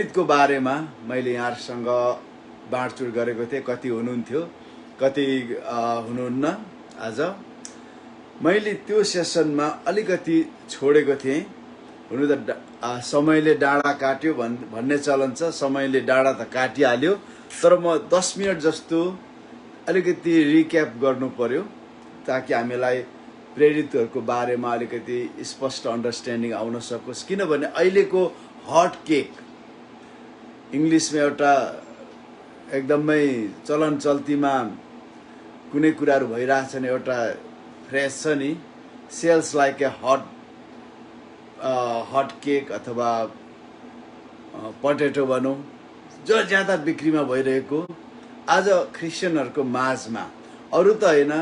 को बारेमा मैले यहाँहरुसँग बाँडचुँड गरेको थिएँ। कति हुनुहुन्थ्यो, कति हुनुहुन्न। आज मैले त्यो सेसनमा अलिकति छोडेको थिएँ। हुनु त समयले डाँडा काट्यो भन्ने चलन छ। समयले डाँडा त काटिहाल्यो, तर म 10 मिनट जस्तो अलिकति रिक्याप गर्नु पर्यो ताकि हामीलाई प्रेरितहरूको बारेमा अलिकति स्पष्ट अन्डरस्ट्यान्डिङ आउन सकोस्। किनभने अहिलेको हट केक इंग्लिशमा एउटा एकदमै चलन चल्तीमा कुनै कुराहरु भइराछन्। एउटा फ्रेज छ नि, sells like a hot cake अथवा पोटेटो भनौं, जो ज्यादा बिक्रीमा भइरहेको आज क्रिस्चियनहरुको माझमा, अरु त हैन,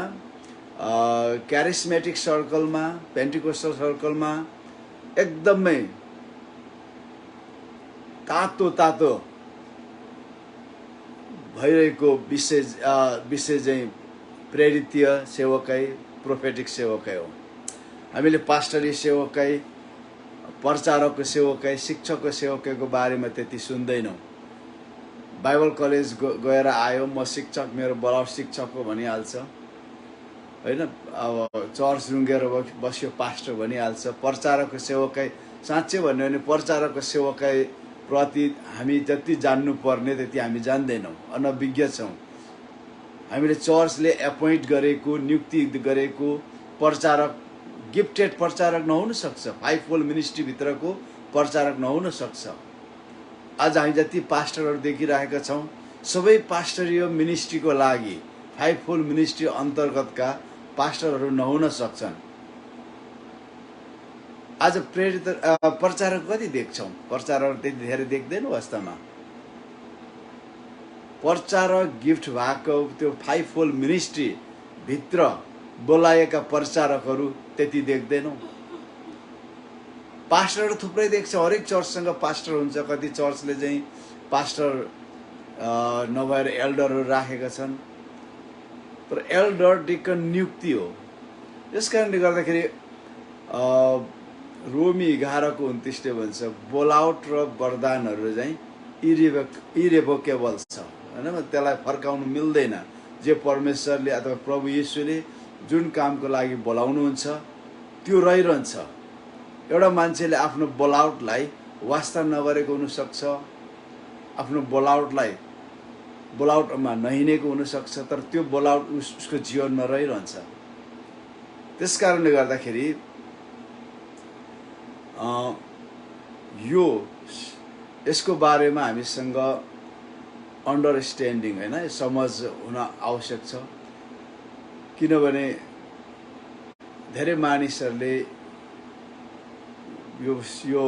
क्यारिस्मेटिक सर्कलमा, पेन्टिकोस्टल सर्कलमा एकदमै तातो तातो भइरहेको विषय चाहिँ प्रेरितीय सेवकाई, प्रोफेटिक सेवकाई हो। हामीले पास्टरी सेवकाई, प्रचारकको सेवकाई, शिक्षकको सेवकाईको बारेमा त्यति सुन्दैनौं। बाइबल कलेज गएर आयो, म शिक्षक, मेरो बलाउट शिक्षक हो भनिहाल्छ हैन। अब चर्च रुँगेर बस्यो पास्टर भनिहाल्छ। प्रचारकको सेवकाई, साँच्चै भन्यो भने प्रचारकको सेवकाई प्रति हामी जति जान्नु पर्ने त्यति हामी जान्दैनौं, अनभिज्ञ छौं। हामीले चर्चले एपोइन्ट गरेको, नियुक्ति गरेको प्रचारक गिफ्टेड प्रचारक नहुन सक्छ। 5 फोल्ड मिनिस्ट्री भित्रको प्रचारक नहुन सक्छ। आज हामी जति पास्टरहरु देखिरहेका छौं, सबै पास्टरीय मिनिस्ट्रीको लागि 5 फोल्ड मिनिस्ट्री अन्तर्गतका पास्टरहरु नहुन सक्छन्। आज प्रेरित प्रचारक कति देख्छौं? प्रचारक त्यति धेरै देख्दैनौं। वास्तवमा प्रचारक गिफ्ट भएको त्यो 5 फोल्ड मिनिस्ट्री भित्र बोलाएका प्रचारकहरु त्यति देख्दैनौं। पास्टरहरु थुप्रै देख्छौं, हरेक चर्चसँग पास्टर हुन्छ। कति चर्चले चाहिँ पास्टर नभएर एल्डरहरु राखेका छन्, तर एल्डर डिकन नियुक्ति हो। यसकारणले गर्दाखेरि रोमी 11:29 ले भन्छ बोलाउट र वरदानहरु चाहिँ इरेभोकेबल छ हैन, त्यसलाई फर्काउनु मिल्दैन। जे परमेश्वरले अथवा प्रभु येशूले जुन कामको लागि बोलाउनुहुन्छ त्यो रहिरहन्छ। एउटा मान्छेले आफ्नो बोलाउटलाई वास्ता नगरेको हुन सक्छ, आफ्नो बोलाउटमा नहिनेको हुन सक्छ, तर त्यो बोलाउट उसको जीवनमा रहिरहन्छ। त्यसकारणले गर्दाखेरि यसको बारेमा हामीसँग अन्डरस्ट्यान्डिङ हैन, समझ हुन आवश्यक छ। किनभने धेरै मानिसहरूले यो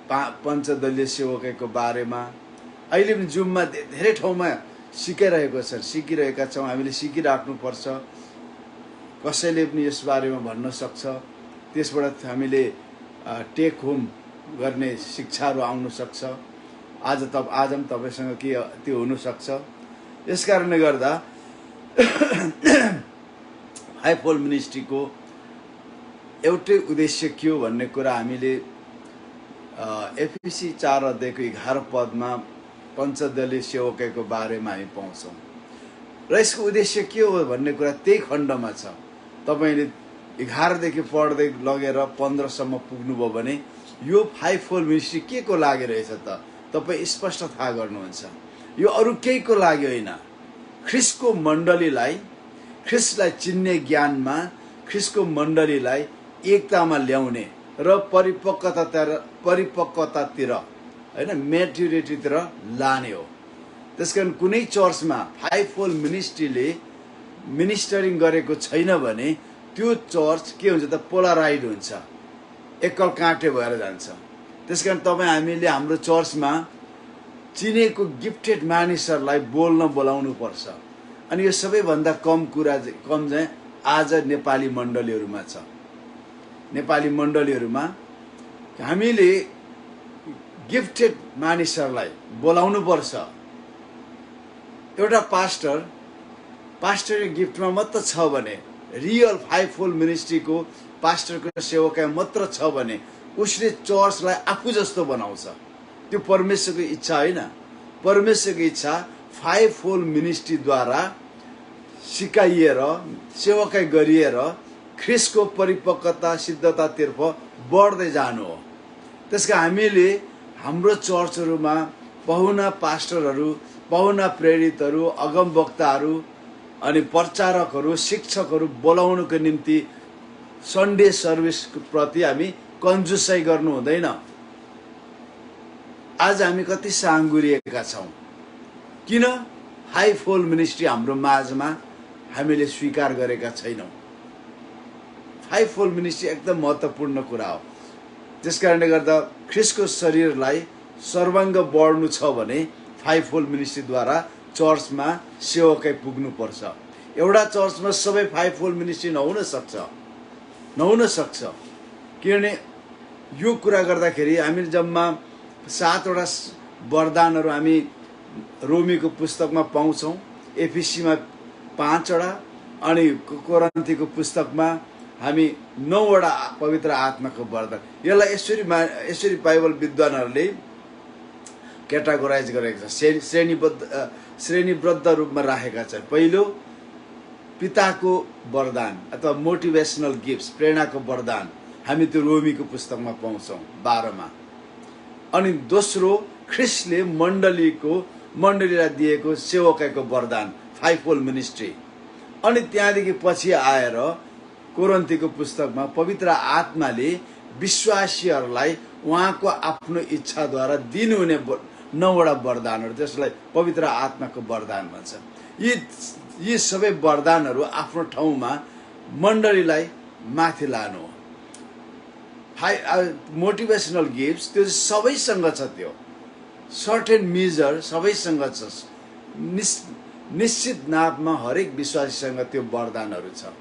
पञ्चदलीय सेवकाईको बारेमा अहिले पनि जुममा धेरै ठाउँमा सिकिरहेका छौं। हामीले सिकिराख्नु पर्छ। कसैले पनि यस बारेमा भन्न सक्छ। त्यसबाट हामीले टेक होम गर्ने शिक्षाहरु आउन सक्छ। आज पनि तपाईसँग के त्यो हुन सक्छ। यसकारणले गर्दा 5 फोल्ड मिनिस्ट्रीको एउटै उद्देश्य के हो भन्ने कुरा हामीले एफएसी 4:11 पञ्चदलीय सेवकाईको बारेमा हामी पाउँछौं। र यसको उद्देश्य के हो भन्ने कुरा त्यही खण्डमा छ। तपाईले 11 देखि पढ्दै लगेर 15 सम्म पुग्नुभयो भने यो 5 फोल्ड मिनिस्ट्री के को लागि रहेछ त तपाई स्पष्ट थाहा गर्नुहुन्छ। यो अरु केहीको लागि होइन। ख्रीष्टको मण्डलीलाई, ख्रीष्टलाई चिन्ने ज्ञानमा, ख्रीष्टको मण्डलीलाई एकतामा ल्याउने र परिपक्वतातिर हैन, म्याच्युरिटीतिर लाने हो। त्यसकारण कुनै चर्चमा 5 फोल्ड मिनिस्ट्रीले मिनिस्टरिङ गरेको छैन भने त्यो चर्च के हुन्छ त पोलराइड हुन्छ, एकल काँटे भएर जान्छ। त्यसकारण हामीले हाम्रो चर्चमा चिनेको गिफ्टेड मानिसहरुलाई बोलाउनु पर्छ। अनि यो सबैभन्दा कम चाहिँ आज नेपाली मण्डलीहरुमा छ। नेपाली मण्डलीहरुमा हामीले गिफ्टेड मानिसहरुलाई बोलाउनु पर्छ। एउटा पास्टरको गिफ्टमा मात्र छ भने, रियल 5 फोल्ड मिनिस्ट्रीको पास्टरको सेवकाई मात्र छ भने उसले चर्चलाई आफू जस्तो बनाउँछ। त्यो परमेश्वरको इच्छा होइन। परमेश्वरको इच्छा 5 फोल्ड मिनिस्ट्रीद्वारा सिकाइएर सेवकाई गरिएर ख्रिस्टको परिपक्वता सिद्धतातर्फ बढ्दै जानु हो। त्यसका हामीले हाम्रो चर्चहरूमा पाहुना पास्टरहरू, पाहुना प्रेरितहरू, अगमवक्ताहरू अनि प्रचारकहरू, शिक्षकहरू बोलाउनुको निम्ति सन्डे सर्भिसको प्रति हामी कन्जुसाइ गर्नु हुँदैन। आज हामी कति साङ्गुरिएका छौँ। किन? हाई फोल्ड मिनिस्ट्री हाम्रो माझमा हामीले स्वीकार गरेका छैनौँ। हाई फोल्ड मिनिस्ट्री एकदम महत्त्वपूर्ण कुरा हो। त्यसकारणले गर्दा ख्रिस्टको शरीरलाई सर्वाङ्ग बढ्नु छ भने 5 फोल्ड मिनिस्ट्रीद्वारा चर्चमा सेवकै पुग्नुपर्छ। एउटा चर्चमा सबै 5 फोल्ड मिनिस्ट्री नहुन सक्छ। किनभने यो कुरा गर्दाखेरि हामी जम्मा 7वटा वरदानहरू हामी रोमीको पुस्तकमा पाउँछौँ, एफिसीमा 5वटा अनि कोरिन्थीको पुस्तकमा हामी 9वटा पवित्र आत्माको वरदान। यसलाई यसरी बाइबल विद्वानहरूले क्याटेगोराइज गरेका छ, श्रेणीबद्ध रूपमा राखेका छन्। पहिलो पिताको वरदान अथवा मोटिभेसनल गिफ्ट्स, प्रेरणाको वरदान, हामी त्यो रोमीको पुस्तकमा पाउँछौँ 12मा। अनि दोस्रो ख्रिस्टले मण्डलीलाई दिएको सेवकाईको वरदान, 5 फोल्ड मिनिस्ट्री। अनि त्यहाँदेखि पछि आएर कोरिन्थीको पुस्तकमा पवित्र आत्माले विश्वासीहरूलाई उहाँको आफ्नो इच्छाद्वारा दिनुहुने 9वटा वरदानहरू, त्यसलाई पवित्र आत्माको वरदान भन्छ। यी सबै वरदानहरू आफ्नो ठाउँमा मण्डलीलाई माथि लानु हो। मोटिभेसनल गिफ्ट्स त्यो सबैसँग छ, त्यो सर्टेन मेजर सबैसँग छ, निश्चित नापमा हरेक विश्वासीसँग त्यो वरदानहरू छ।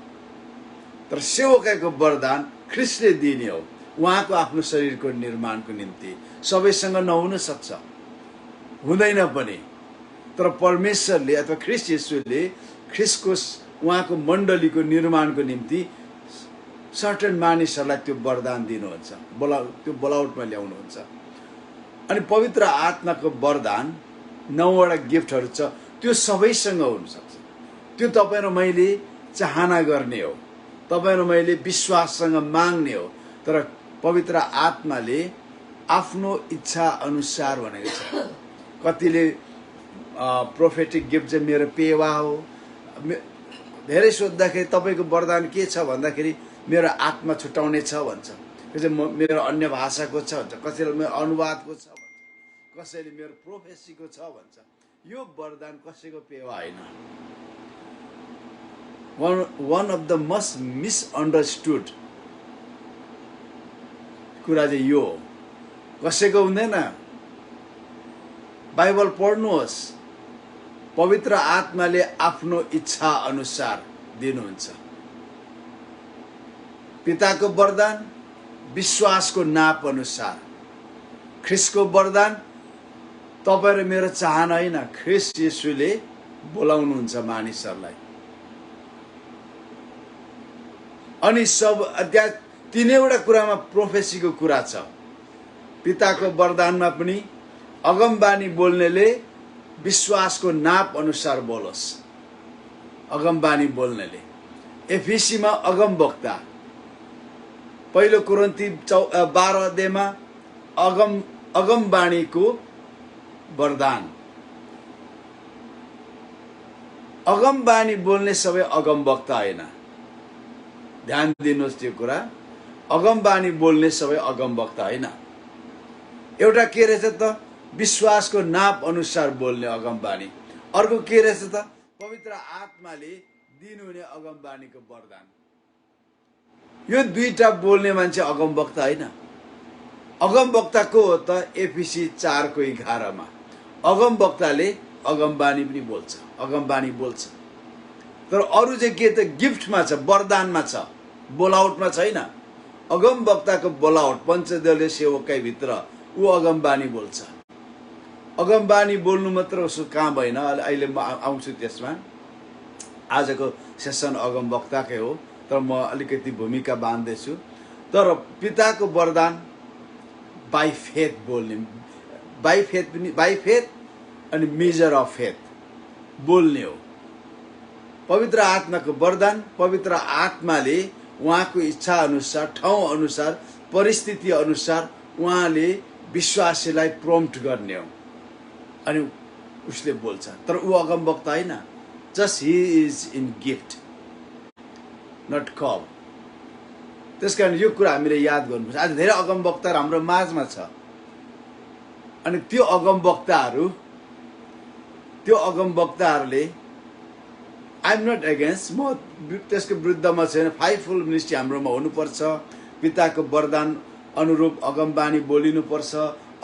तर सेवकाईको वरदान ख्रिस्टले दिने हो उहाँको आफ्नो शरीरको निर्माणको निम्ति। सबैसँग नहुन सक्छ, हुँदैन पनि। तर परमेश्वरले अथवा ख्रिस्ट येशूले ख्रिस्टको उहाँको मण्डलीको निर्माणको निम्ति सर्टेन मानिसहरूलाई त्यो वरदान दिनुहुन्छ, त्यो बोलाउटमा ल्याउनुहुन्छ। अनि पवित्र आत्माको वरदान 9वटा गिफ्टहरू छ, त्यो सबैसँग हुनसक्छ। त्यो तपाईँ र मैले चाहना गर्ने हो, तपाईँ र मैले विश्वाससँग माग्ने हो। तर पवित्र आत्माले आफ्नो इच्छा अनुसार भनेको छ। कतिले प्रोफेटिक गिफ्ट चाहिँ मेरो पेवा हो, धेरै सोद्धाखेरि तपाईँको वरदान के छ भन्दाखेरि मेरो आत्मा छुट्याउने छ भन्छ, मेरो अन्य भाषाको छ भन्छ, कसैले मेरो अनुवादको छ भन्छ, कसैले मेरो प्रोफेसीको छ भन्छ। यो वरदान कसैको पेवा होइन। One of the most misunderstood कुरा चाहिँ यो हो, कसैको हुँदैन। बाइबल पढ्नुहोस्, पवित्र आत्माले आफ्नो इच्छा अनुसार दिनुहुन्छ। पिताको वरदान विश्वासको नाप अनुसार, ख्रिस्टको वरदान तपाईँ र मेरो चाहना होइन, ख्रिस्ट येशूले बोलाउनुहुन्छ मानिसहरूलाई। अनि सब त्यहाँ 3वटा कुरामा प्रोफेसीको कुरा छ। पिताको वरदानमा पनि अगमबानी बोल्नेले विश्वासको नाप अनुसार बोलोस्, अगमबानी बोल्नेले। एफिसीमा अगमवक्ता, पहिलो कोरिन्थी 12 अध्यायमा अगमबानीको वरदान। अगमबानी बोल्ने सबै अगमवक्ता होइन, ध्यान दिनुहोस् त्यो कुरा। अगमबानी बोल्ने सबै अगमवक्ता होइन। एउटा के रहेछ त? विश्वासको नाप अनुसार बोल्ने अगमबानी। अर्को के रहेछ त? पवित्र आत्माले दिनुहुने अगमबानीको वरदान। यो दुईटा बोल्ने मान्छे अगमवक्ता होइन। अगमवक्ता को हो त? एफिसी 4:11 अगमवक्ताले अगमबानी पनि बोल्छ, अगमबानी बोल्छ। तर अरू चाहिँ के त? गिफ्टमा छ, वरदानमा छ, बोलाउटमा छैन। अगमवक्ताको बोलाउट पञ्चदलीय सेवकाई भित्र ऊ अगमबानी बोल्छ। अगमबानी बोल्नु मात्र उसको काम होइन। अहिले म आउँछु त्यसमा। आजको सेसन अगमवक्ताकै हो, तर म अलिकति भूमिका बाँध्दैछु। तर पिताको वरदान बाई फेथ बोल्ने, बाई फेथ अनि मेजर अफ फेथ बोल्ने हो। पवित्र आत्माको वरदान पवित्र आत्माले उहाँको इच्छा अनुसार, ठाउँ अनुसार, परिस्थिति अनुसार उहाँले विश्वासीलाई प्रम्प्ट गर्ने हो अनि उसले बोल्छ। तर ऊ अगमवक्ता होइन, just he is in gift, not call. त्यसकारण यो कुरा हामीले याद गर्नुपर्छ। आज धेरै अगमवक्ताहरू हाम्रो माझमा छ अनि त्यो अगमवक्ताहरूले आई एम नट एगेन्स्ट, म त्यसको विरुद्धमा छैन। फाइभफुल मिनिस्ट्री हाम्रोमा हुनुपर्छ। पिताको वरदान अनुरूप अगमबानी बोलिनुपर्छ।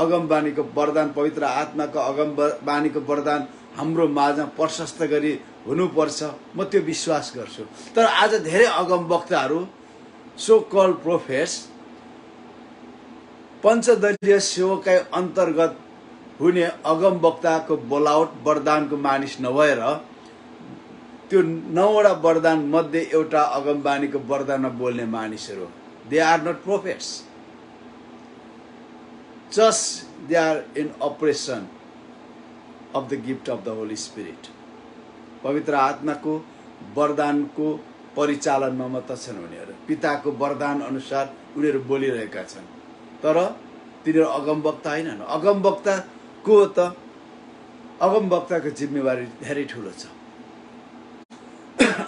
अगमबानीको वरदान, पवित्र आत्माको अगमबानीको वरदान हाम्रो माझमा प्रशस्त गरी हुनुपर्छ। म त्यो विश्वास गर्छु। तर आज धेरै अगमवक्ताहरू, सो कल प्रोफेट्स, पञ्चदलीय सेवकाई अन्तर्गत हुने अगमवक्ताको बोलावट वरदानको मानिस नभएर त्यो 9वटा वरदान मध्ये एउटा अगमबानीको वरदानमा बोल्ने मानिसहरू, they are not prophets, just they are in operation of the gift of the holy spirit. पवित्र आत्माको वरदानको परिचालनमा मात्र छन् उनीहरू। पिताको वरदान अनुसार उनीहरू बोलिरहेका छन्, तर तिनीहरू अगमवक्ता होइनन्। अगमवक्ताको जिम्मेवारी धेरै ठुलो छ।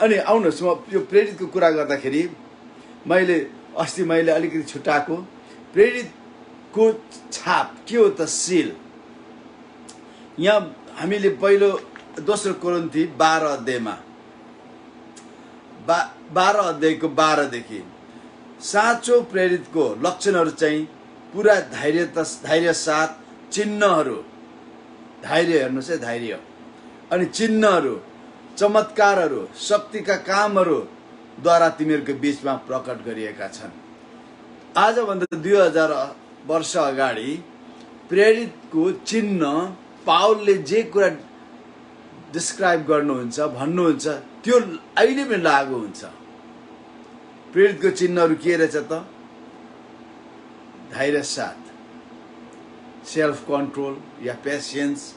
अनि आउनुहोस्, म यो प्रेरितको कुरा गर्दाखेरि मैले अलिकति छुट्याएको प्रेरितको छाप के हो त? सिल। यहाँ हामीले पहिलो दोस्रो कोरिन्थी 12 अध्यायमा 12 अध्यायको 12 देखि साँचो प्रेरितको लक्षणहरू चाहिँ पुरा धैर्य साथ चिन्हहरू, धैर्य हेर्नुहोस् है, धैर्य अनि चिन्हहरू, चमत्कारहरू, शक्तिका कामहरूद्वारा तिमीहरूको बीचमा प्रकट गरिएका छन्। आजभन्दा 2000 वर्ष अगाडि प्रेरितको चिन्ह, पावलले जे कुरा डिस्क्राइब गर्नुहुन्छ, भन्नुहुन्छ, त्यो अहिले पनि लागू हुन्छ। प्रेरितको चिन्हहरू के रहेछ त? धैर्य साथ, सेल्फ कन्ट्रोल या पेसेन्स,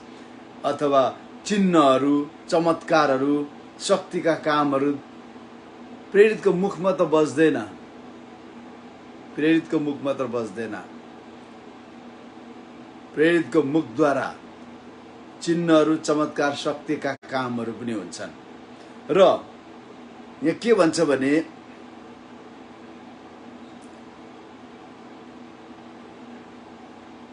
अथवा चिन्हहरू, चमत्कारहरू, शक्तिका कामहरू प्रेरितको मुखमा त बज्दैन। प्रेरितको मुखद्वारा चिन्हहरू, चमत्कार, शक्तिका कामहरू पनि हुन्छन्। र यहाँ के भन्छ भने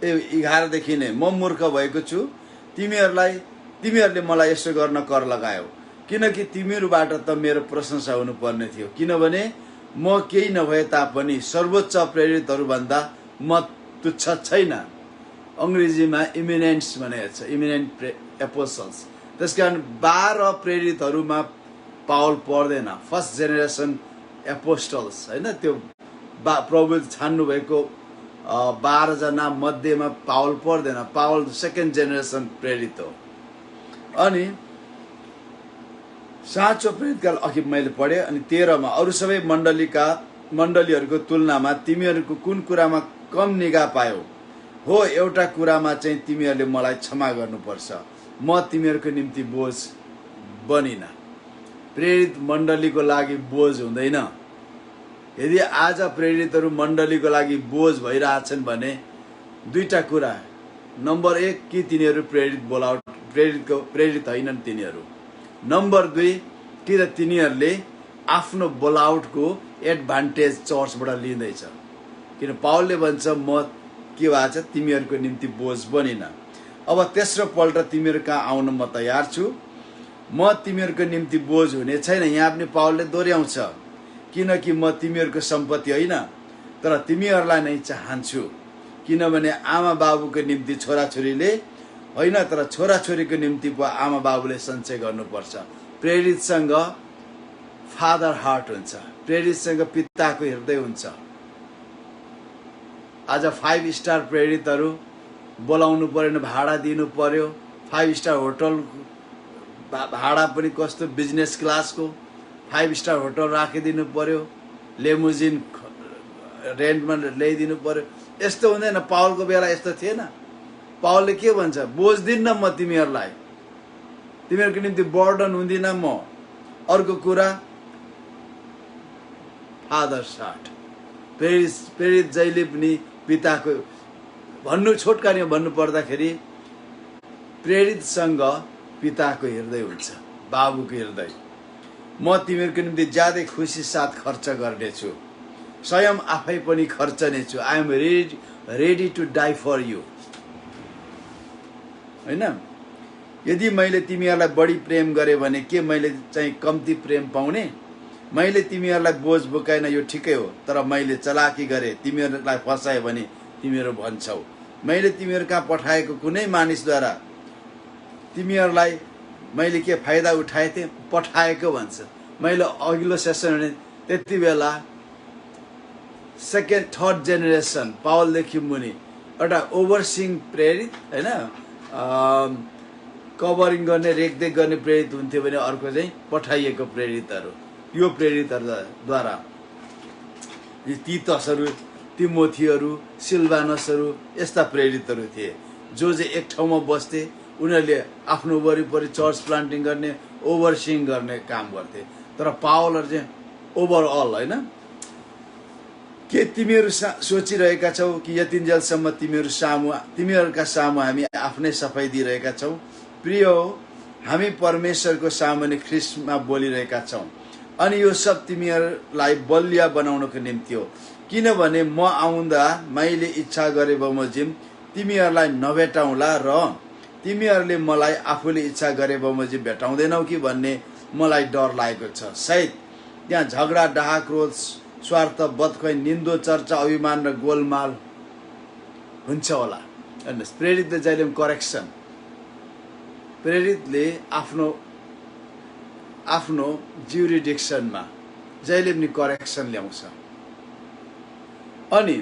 11 देखि नै, म मूर्ख भएको छु, तिमीहरूले मलाई यसो गर्न कर लगायौ, किनकि तिमीहरूबाट त मेरो प्रशंसा हुनुपर्ने थियो। किनभने म केही नभए तापनि सर्वोच्च प्रेरितहरूभन्दा म तुच्छ छैन। अङ्ग्रेजीमा इमिनेन्ट्स भनेको छ, इमिनेन्ट एपोस्टल्स। त्यसकारण 12 प्रेरितहरूमा पावल पर्दैन, फर्स्ट जेनेरेसन एपोस्टल्स होइन। त्यो प्रभु छान्नु भएको 12 जना मध्येमा पावल पर्दैन। पावल सेकेन्ड जेनेरेसन प्रेरित हो। अनि साँचो प्रेरितका अघि मैले पढेँ। अनि 13 मा अरू सबै मण्डलीहरूको तुलनामा तिमीहरूको कुन कुरामा कम निगाह पायौ? हो, एउटा कुरामा चाहिँ तिमीहरूले मलाई क्षमा गर्नुपर्छ, म तिमीहरूको निम्ति बोझ बनिन। प्रेरित मण्डलीको लागि बोझ हुँदैन। यदि आज प्रेरितहरू मण्डलीको लागि बोझ भइरहेछन् भने दुईटा कुरा, नम्बर 1 कि तिनीहरू प्रेरित होइनन् तिनीहरू। नम्बर 2 कि त तिनीहरूले आफ्नो बोलावटको एडभान्टेज चर्चबाट लिँदैछ। किन पावलले भन्छ म के भएको छ, तिमीहरूको निम्ति बोझ बनिन। अब तेस्रो पल्ट तिमीहरू कहाँ आउन म तयार छु, म तिमीहरूको निम्ति बोझ हुने छैन। यहाँ पनि पावलले दोहोऱ्याउँछ, किनकि म तिमीहरूको सम्पत्ति होइन, तर तिमीहरूलाई नै चाहन्छु। किनभने आमा बाबुको निम्ति छोराछोरीले होइन, तर छोराछोरीको निम्ति आमा बाबुले सञ्चय गर्नुपर्छ। प्रेरितसँग फादर हार्ट हुन्छ, प्रेरितसँग पिताको हृदय हुन्छ। आज 5 स्टार प्रेरितहरू बोलाउनु परेन, भाडा दिनु पर्यो। 5 स्टार होटल भाडा पनि कस्तो बिजनेस क्लासको 5 स्टार होटल राखिदिनु पर्यो, लेमुजिन रेन्टमा ल्याइदिनु पर्यो। यस्तो हुँदैन। पावलको बेला यस्तो थिएन। पावलले के भन्छ, बोझ दिन्न म तिमीहरूलाई, तिमीहरूको निम्ति बर्डन हुँदिन म। अर्को कुरा फादर्स हार्ट। प्रेरित जहिले पनि पिताको भन्नु छोटकारीमा भन्नु पर्दाखेरि प्रेरितसँग पिताको हृदय हुन्छ, बाबुको हृदय। म तिमीहरूको निम्ति ज्यादै खुसी साथ खर्च गर्नेछु, स्वयं आफै पनि खर्चने छु। I am ready to die for you. होइन, यदि मैले तिमीहरूलाई बढी प्रेम गरेँ भने के मैले चाहिँ कम्ती प्रेम पाउने? मैले तिमीहरूलाई बोझ बोकाइन यो ठिकै हो, तर मैले चलाकी गरेँ, तिमीहरूलाई फसाएँ भने तिमीहरू भन्छौ मैले तिमीहरू कहाँ पठाएको कुनै मानिसद्वारा तिमीहरूलाई मैले के फाइदा उठाएको थिएँ? पठाएको भन्छ। मैले अघिल्लो सेसन भने त्यति बेला सेकेन्ड थर्ड जेनेरेसन पावलदेखि मुनि एउटा ओभरसिङ प्रेरित, होइन, कभरिङ गर्ने रेखदेख गर्ने प्रेरित हुन्थ्यो भने अर्को चाहिँ पठाइएको प्रेरितहरू। यो प्रेरितहरूद्वारा तीतसहरू, तिमोथीहरू, सिल्वानसहरू यस्ता प्रेरितहरू थिए जो चाहिँ एक ठाउँमा बस्थे। उनीहरूले आफ्नो वरिपरि चर्च प्लान्टिङ गर्ने, ओभरसिङ गर्ने काम गर्थे। तर पावलहरू चाहिँ ओभरअल, होइन, के तिमीहरू सोचिरहेका छौ कि यतिन्जेलसम्म तिमीहरूका सामु हामी आफ्नै सफाइ दिइरहेका छौँ? प्रिय हो, हामी परमेश्वरको सामुन्ने ख्रिस्टमा बोलिरहेका छौँ, अनि यो सब तिमीहरूलाई बलिया बनाउनको निम्ति हो। किनभने म आउँदा मैले इच्छा गरे बमोजिम तिमीहरूलाई नभेटाउँला र तिमीहरूले मलाई आफूले इच्छा गरे बमोजिम भेटाउँदैनौ कि भन्ने मलाई डर लागेको छ। सायद त्यहाँ झगडा, डाहा, क्रोध, स्वार्थ, बदखोइ, निन्दो, चर्चा, अभिमान र गोलमाल हुन्छ होला। हेर्नुहोस्, प्रेरितले जहिले पनि करेक्सन, प्रेरितले आफ्नो ज्युरिडिक्सनमा जहिले पनि करेक्सन ल्याउँछ। अनि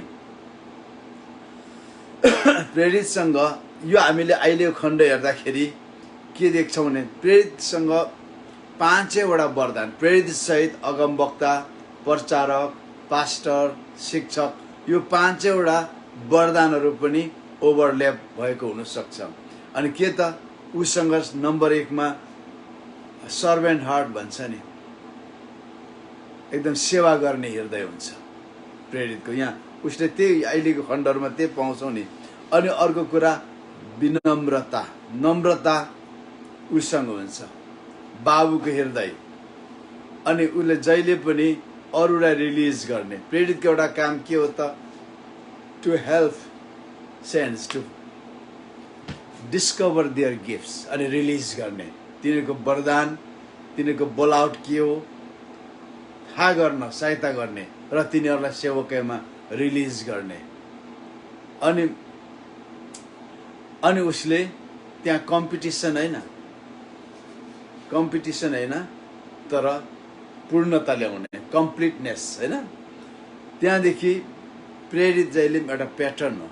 प्रेरितसँग यो हामीले अहिले खण्ड हेर्दाखेरि के देख्छौँ भने प्रेरितसँग 5वटा वरदान, प्रेरित सहित अगमवक्ता, प्रचारक, पास्टर, शिक्षक, यो 5वटा वरदानहरू पनि ओभरल्याप भएको हुनसक्छ। अनि के त उसँग नम्बर 1 मा सर्भेन्ट हार्ट भन्छ नि, एकदम सेवा गर्ने हृदय हुन्छ प्रेरितको। यहाँ उसले त्यही अहिलेको खण्डहरूमा त्यही पाउँछौँ नि। अनि अर्को कुरा विनम्रता, नम्रता उसँग हुन्छ, बाबुको हृदय। अनि उसले जहिले पनि अरूलाई रिलिज गर्ने। प्रेरितको एउटा काम के हो त? To help saints to discover their gifts अनि रिलिज गर्ने। तिनीहरूको वरदान, तिनीहरूको बोलाउट के हो थाहा गर्न सहायता गर्ने र तिनीहरूलाई सेवकाइमा रिलिज गर्ने। अनि उसले त्यहाँ कम्पिटिसन होइन तर पूर्णता ल्याउने, कम्प्लिटनेस, होइन। त्यहाँदेखि प्रेरित जहिले एउटा प्याटर्न हो,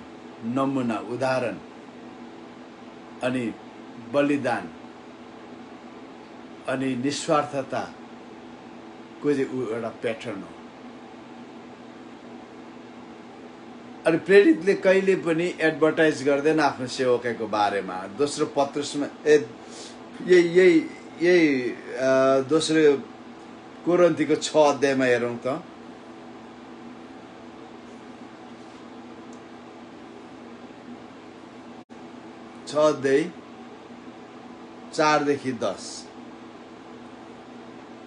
नमुना, उदाहरण, अनि बलिदान, अनि निस्वार्थताको चाहिँ एउटा प्याटर्न हो। अनि प्रेरितले कहिले पनि एडभर्टाइज गर्दैन आफ्नो सेवकको बारेमा। दोस्रो पत्रुसमा यही दोस्रो कोरिन्थीको 6 अध्यायमा हेरौँ त। अध्याय 4 देखि 10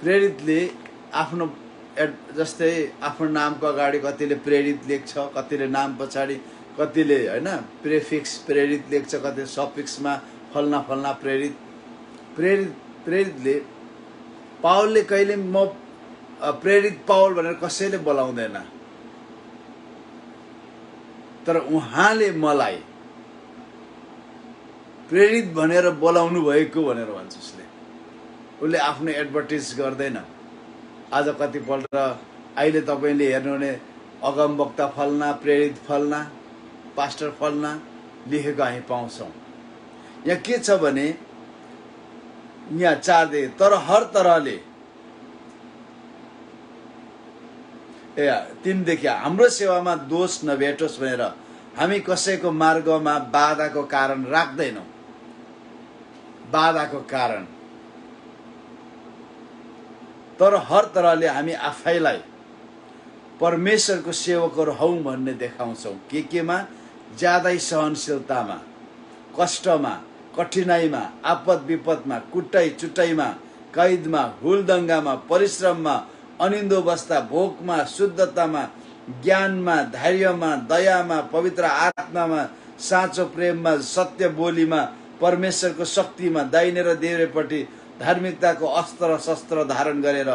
प्रेरितले आफ्नो जस्तै आफ्नो नामको अगाडि कतिले प्रेरित लेख्छ, कतिले नाम पछाडि, कतिले होइन प्रेफिक्स प्रेरित लेख्छ, कतिले सफिक्समा फल्ना फल्ना प्रेरितले पावलले कहिले म प्रेरित पावल भनेर कसैले बोलाउँदैन, तर उहाँले मलाई प्रेरित भनेर बोलाउनु भएको भनेर भन्छ। उसले आफ्नो एडभर्टाइज गर्दैन। आज कतिपल्ट अहिले तपाईँले हेर्नु भने अगमवक्ता फल्ना, प्रेरित फल्ना, पास्टर फल्ना लेखेको हामी पाउँछौँ। यहाँ के छ भने यहाँ 4 देखि तर हर तरहले 3 देखि हाम्रो सेवामा दोष नभेटोस् भनेर हामी कसैको मार्गमा बाधाको कारण राख्दैनौँ। बाधाको कारण तर हर तरहले हामी आफैलाई परमेश्वरको सेवकहरू हौं भन्ने देखाउँछौँ। केमा? ज्यादै सहनशीलतामा, कष्टमा, कठिनाइमा, आपद विपदमा, कुटाइ चुटाइमा, कैदमा, हुलदंगामा, परिश्रममा, अनिन्दो बस्दा, भोकमा, शुद्धतामा, ज्ञानमा, धैर्यमा, दयामा, पवित्र आत्मामा, साँचो प्रेममा, सत्य बोलीमा, परमेश्वरको शक्तिमा, दाहिने र देब्रेपट्टि धार्मिकताको अस्त्र शस्त्र धारण गरेर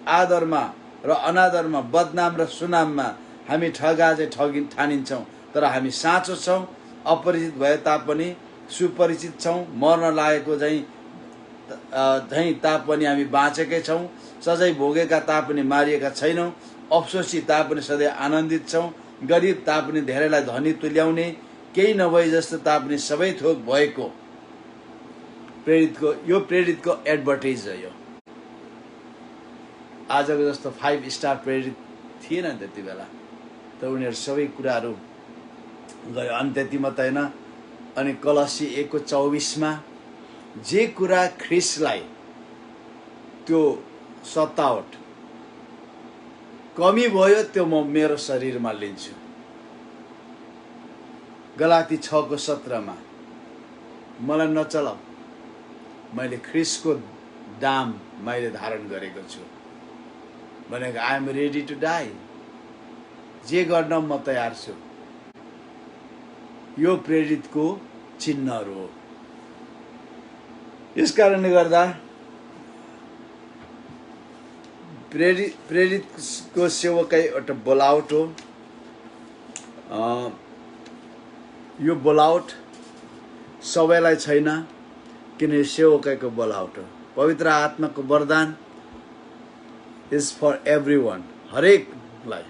आदरमा र अनादरमा, बदनाम र सुनाममा हामी ठगाजे ठानिन्छौँ। तर हामी साँचो छौँ, अपरिचित भए तापनि सुपरिचित छौँ, मर्न लागेको झैँ तापनि हामी बाँचेकै छौँ, सजाय भोगेका तापनि मारिएका छैनौँ, अफसोसी तापनि सधैँ आनन्दित छौँ, गरिब तापनि धेरैलाई धनी तुल्याउने, केही नभए जस्तो तापनि सबै थोक भएको। प्रेरितको एडभर्टाइज हो यो। आजको जस्तो 5 स्टार प्रेरित थिएन त्यति बेला, तर उनीहरू सबै कुराहरू गयो। अनि त्यति मात्रै होइन, अनि कलसी 1:24 जे कुरा ख्रिस्टलाई त्यो सतावट कमी भयो त्यो म मेरो शरीरमा लिन्छु। गलाती 6:17 मलाई नचलाऊ, मैले ख्रिस्टको दाम मैले धारण गरेको छु भनेको। I am ready to die, जे गर्न म तयार छु। यो प्रेरितको चिन्हहरू हो। यस कारणले गर्दा प्रेरितको सेवकै एउटा बोलावट हो। यो बोलावट सबैलाई छैन, किन सेवकैको बोलावट हो। पवित्र आत्माको वरदान इज फर एभ्रीवन, हरेकलाई।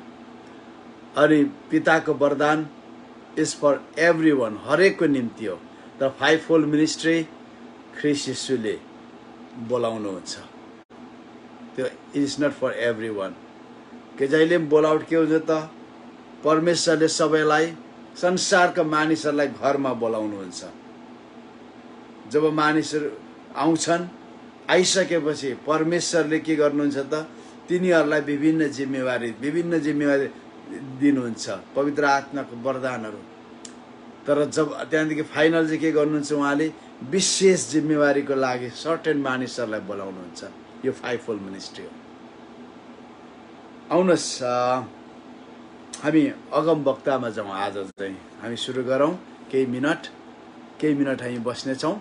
अनि पिताको वरदान इज फर एभ्रीवन, हरेकको निम्ति हो। तर 5-fold मिनिस्ट्री ख्रिस्ट यीशुले बोलाउनुहुन्छ, त्यो इज नट फर एभ्रीवन। के जहिले पनि बोलावट के हुन्छ त? परमेश्वरले सबैलाई, संसारका मानिसहरूलाई घरमा बोलाउनुहुन्छ। जब मानिसहरू आउँछन्, आइसकेपछि परमेश्वरले के गर्नुहुन्छ त? तिनीहरूलाई विभिन्न जिम्मेवारी दिनुहुन्छ, पवित्र आत्माको वरदानहरू। तर जब त्यहाँदेखि फाइनल चाहिँ के गर्नुहुन्छ? उहाँले विशेष जिम्मेवारीको लागि सर्टेन मानिसहरूलाई बोलाउनुहुन्छ। यो 5-fold मिनिस्ट्री हो। आउनुहोस् हामी अगमवक्तामा जाउँ। आज चाहिँ हामी सुरु गरौँ। केही मिनट हामी बस्नेछौँ।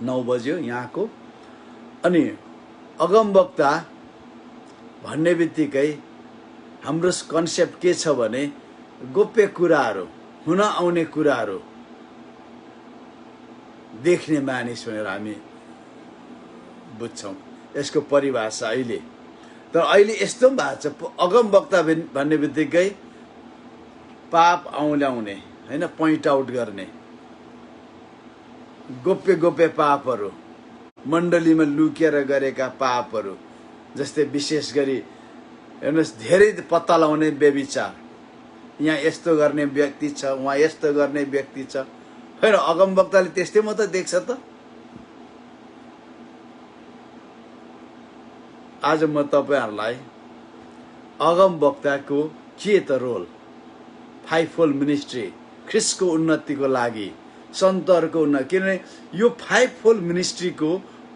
9 बज्यो यहाँको। अनि अगमवक्ता भन्ने बित्तिकै हाम्रो कन्सेप्ट के छ भने गोप्य कुराहरू, हुन आउने कुराहरू देख्ने मानिस भनेर हामी बुझ्छौँ यसको परिभाषा अहिले। तर अहिले यस्तो पनि भएको छ, अगमवक्ता भन्ने बित्तिकै पाप औँल्याउने होइन, पोइन्ट आउट गर्ने गोप्य पापहरू, मण्डलीमा लुकेर गरेका पापहरू, जस्तै विशेष गरी हेर्नुहोस् धेरै पत्ता लगाउने व्यभिचार। यहाँ यस्तो गर्ने व्यक्ति छ, उहाँ यस्तो गर्ने व्यक्ति छ। होइन, अगमवक्ताले त्यस्तै मात्रै देख्छ त? आज म तपाईहरुलाई अगमवक्ताको के त रोल, 5-fold मिनिस्ट्री, ख्रिस्टको उन्नतिको लागि, सन्तहरूको उन्नति। किनभने यो 5-fold मिनिस्ट्रीको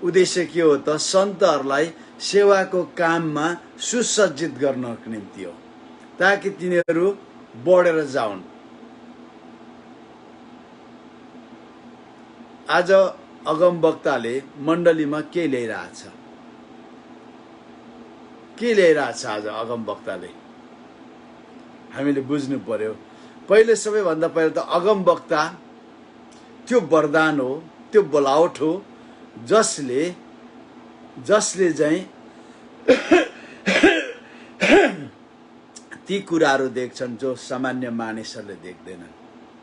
उद्देश्य के हो त? सन्तहरूलाई सेवाको काममा सुसज्जित गर्नको निम्ति हो, ताकि तिनीहरू बढेर जाउन्। आज अगमवक्ताले मण्डलीमा के ल्याइरहेछ? के ल्याइरहेछ आज अगमवक्ताले? हामीले बुझ्नु पर्यो। पहिले सबैभन्दा पहिले त अगमवक्ता त्यो वरदान हो, त्यो बोलावट हो, जसले चाहिँ ती कुराहरू देख्छन् जो सामान्य मानिसहरूले देख्दैनन्।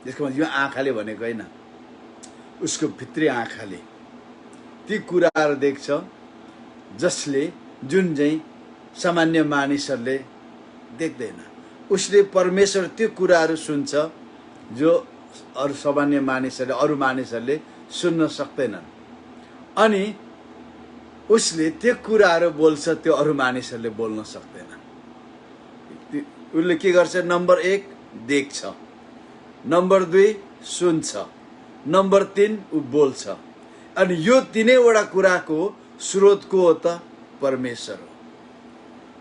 त्यसको मतलब यो आँखाले भनेको होइन, उसको भित्री आँखाले ती कुराहरू देख्छ जुन चाहिँ सामान्य मानिसहरूले देख्दैन। उसले परमेश्वर त्यो कुराहरू सुन्छ जो अरू सामान्य मानिसहरूले अरू मानिसहरूले सुन्न सक्दैनन्। अनि उसले त्यो कुराहरू बोल्छ त्यो अरू मानिसहरूले बोल्न सक्दैन। उसले के गर्छ? नम्बर 1 देख्छ, नम्बर 2 सुन्छ, नम्बर 3 ऊ बोल्छ। अनि यो तीनैवटा कुराको स्रोत को हो त? परमेश्वर हो।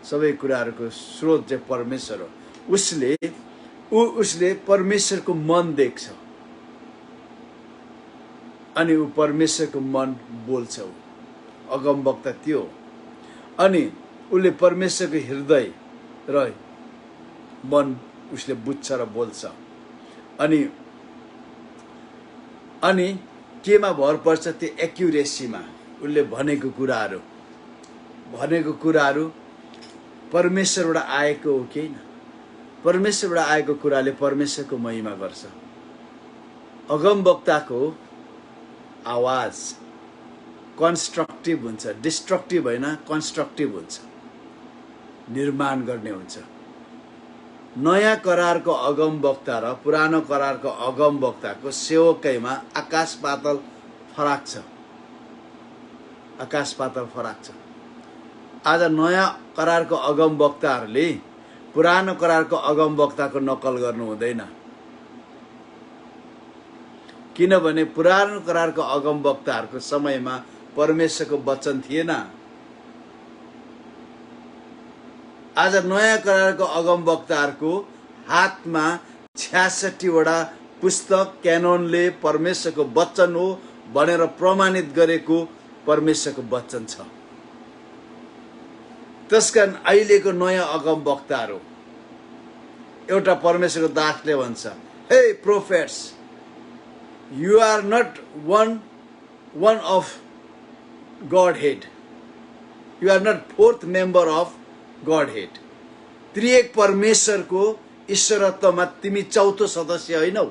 सबै कुराहरूको स्रोत चाहिँ परमेश्वर हो। उसले परमेश्वरको मन देख्छ अनि ऊ परमेश्वरको मन बोल्छ। अगमवक्ता त्यो हो। अनि उसले परमेश्वरको हृदय र मन उसले बुझ्छ र बोल्छ। अनि केमा भर पर्छ? त्यो एक्युरेसीमा। उसले भनेको कुराहरू परमेश्वरबाट आएको हो कि होइन? परमेश्वरबाट आएको कुराले परमेश्वरको महिमा गर्छ। अगमवक्ताको आवाज कन्स्ट्रक्टिभ हुन्छ, डिस्ट्रक्टिभ होइन, कन्स्ट्रक्टिभ हुन्छ, निर्माण गर्ने हुन्छ। नयाँ करारको अगमवक्ता र पुरानो करारको अगमवक्ताको सेवकैमा आकाश पाताल फरक छ। आज नयाँ करारको अगमवक्ताहरूले पुरानो करारको अगमवक्ताको नकल गर्नु हुँदैन। किनभने पुरानो करारको अगमवक्ताहरूको समयमा परमेश्वरको वचन थिएन। आज नयाँ करारको अगमवक्ताहरूको हातमा 66 वटा पुस्तक क्यानोनले परमेश्वरको वचन हो भनेर प्रमाणित गरेको परमेश्वरको वचन छ। त्यसकारण अहिलेको नयाँ अगमवक्ताहरू एउटा परमेश्वरको दासले भन्छ, हे prophets, you are not one of Godhead. You are not fourth member of Godhead. त्रिएक परमेश्वरको ईश्वरत्वमा तिमी चौथो सदस्य होइनौ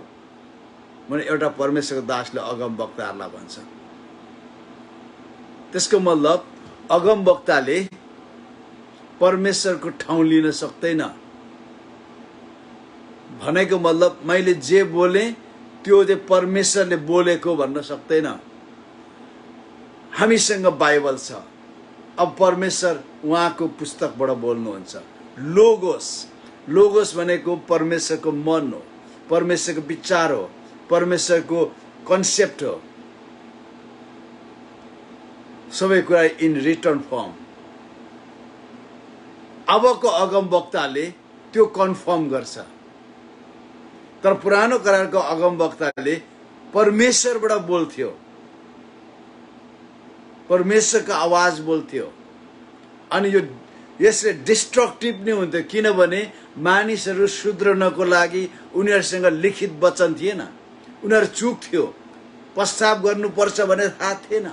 भने एउटा परमेश्वरको दासले अगमवक्ताहरूलाई भन्छ। त्यसको मतलब अगमवक्ताले परमेश्वरको ठाउँ लिन सक्दैन। भनेको मतलब मैले जे बोले त्यो चाहिँ परमेश्वरले बोलेको भन्न सक्दैन। हामीसँग बाइबल छ। अब परमेश्वर उहाँको पुस्तकबाट बोल्नुहुन्छ। लोगोस भनेको परमेश्वरको मन हो, परमेश्वरको विचार हो, परमेश्वरको कन्सेप्ट हो। सबै कुरा इन रिटर्न फर्म। अबको अगमवक्ताले त्यो कन्फर्म गर्छ। तर पुरानो करारको अगमवक्ताले परमेश्वरबाट बोल्थ्यो, परमेश्वरको आवाज बोल्थ्यो। अनि यसले डिस्ट्रक्टिभ नै हुन्थ्यो। किनभने मानिसहरू सुध्रनको लागि उनीहरूसँग लिखित वचन थिएन। उनीहरू चुक थियो, पश्चाताप गर्नुपर्छ भने थाहा थिएन।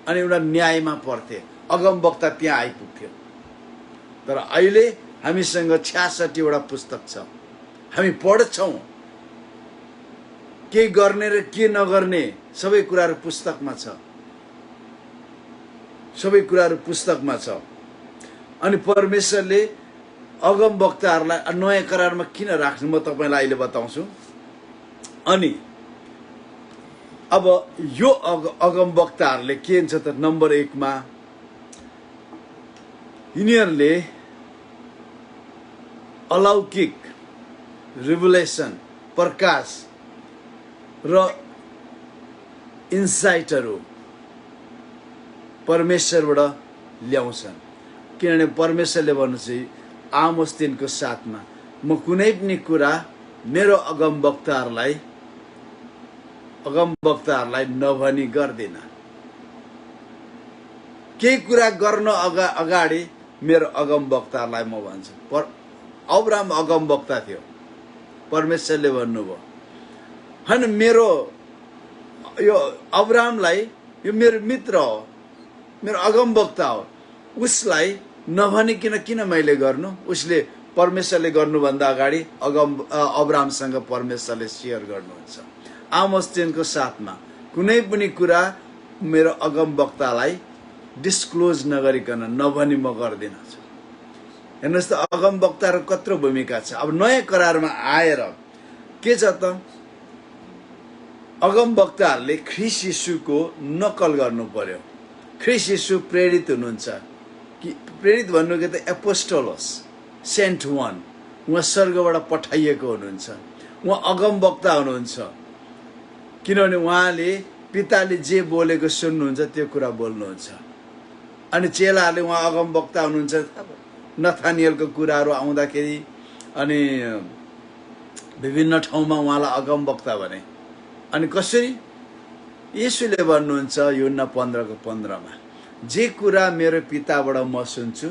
अनि उनीहरू न्यायमा पर्थे। अगमवक्ता त्यहाँ आइपुग्थ्यो। तर अहिले हामीसँग 66 वटा पुस्तक छ। हामी पढ्छौँ। के गर्ने र के नगर्ने सबै कुराहरू पुस्तकमा छ। अनि परमेश्वरले अगमवक्ताहरूलाई नयाँ करारमा किन राख्नु म तपाईलाई अहिले बताउँछु। अनि अब यो अगमवक्ताहरूले के हुन्छ त? नम्बर 1 मा यिनीहरूले अलौकिक रिभलेसन, प्रकाश र इन्साइटहरू परमेश्वरबाट ल्याउँछन्। किनभने परमेश्वरले भन्नुहुन्छ आमोस 3को 7 मा, म कुनै पनि कुरा मेरो अगमवक्ताहरूलाई नभनी गर्दिन। केही कुरा गर्न अगाडि मेरो अगमवक्ताहरूलाई म भन्छु। अब्राहम अगमवक्ता थियो। परमेश्वरले भन्नुभयो हैन, मेरो यो अब्राहमलाई यो मेरो मित्र हो, मेरो अगमवक्ता हो, उसलाई नभनिकन किन मैले गर्नु? उसले परमेश्वरले गर्नुभन्दा अगाडि अब्राहमसँग परमेश्वरले सेयर गर्नुहुन्छ। आमोस 3को 7 मा, कुनै पनि कुरा मेरो अगमवक्तालाई डिस्क्लोज नगरिकन नभनी म गर्दिन। हेर्नुहोस् त अगमवक्ताको कत्रो भूमिका छ। अब नयाँ करारमा आएर के छ त, अगमवक्ताहरूले ख्रीष्ट यीशुको नकल गर्नु पर्यो। ख्रीष्ट यीशु प्रेरित हुनुहुन्छ कि प्रेरित भन्नु के त एपोस्टोलस, सेन्ट वान। उहाँ स्वर्गबाट पठाइएको हुनुहुन्छ, उहाँ अगमवक्ता हुनुहुन्छ। किनभने उहाँले पिताले जे बोलेको सुन्नुहुन्छ त्यो कुरा बोल्नुहुन्छ। अनि चेलाहरूले उहाँ अगमवक्ता हुनुहुन्छ, नथानियलको कुराहरू आउँदाखेरि अनि विभिन्न ठाउँमा उहाँलाई अगमवक्ता भने। अनि कसरी? येशूले भन्नुहुन्छ यूहन्ना 15:15 जे कुरा मेरो पिताबाट म सुन्छु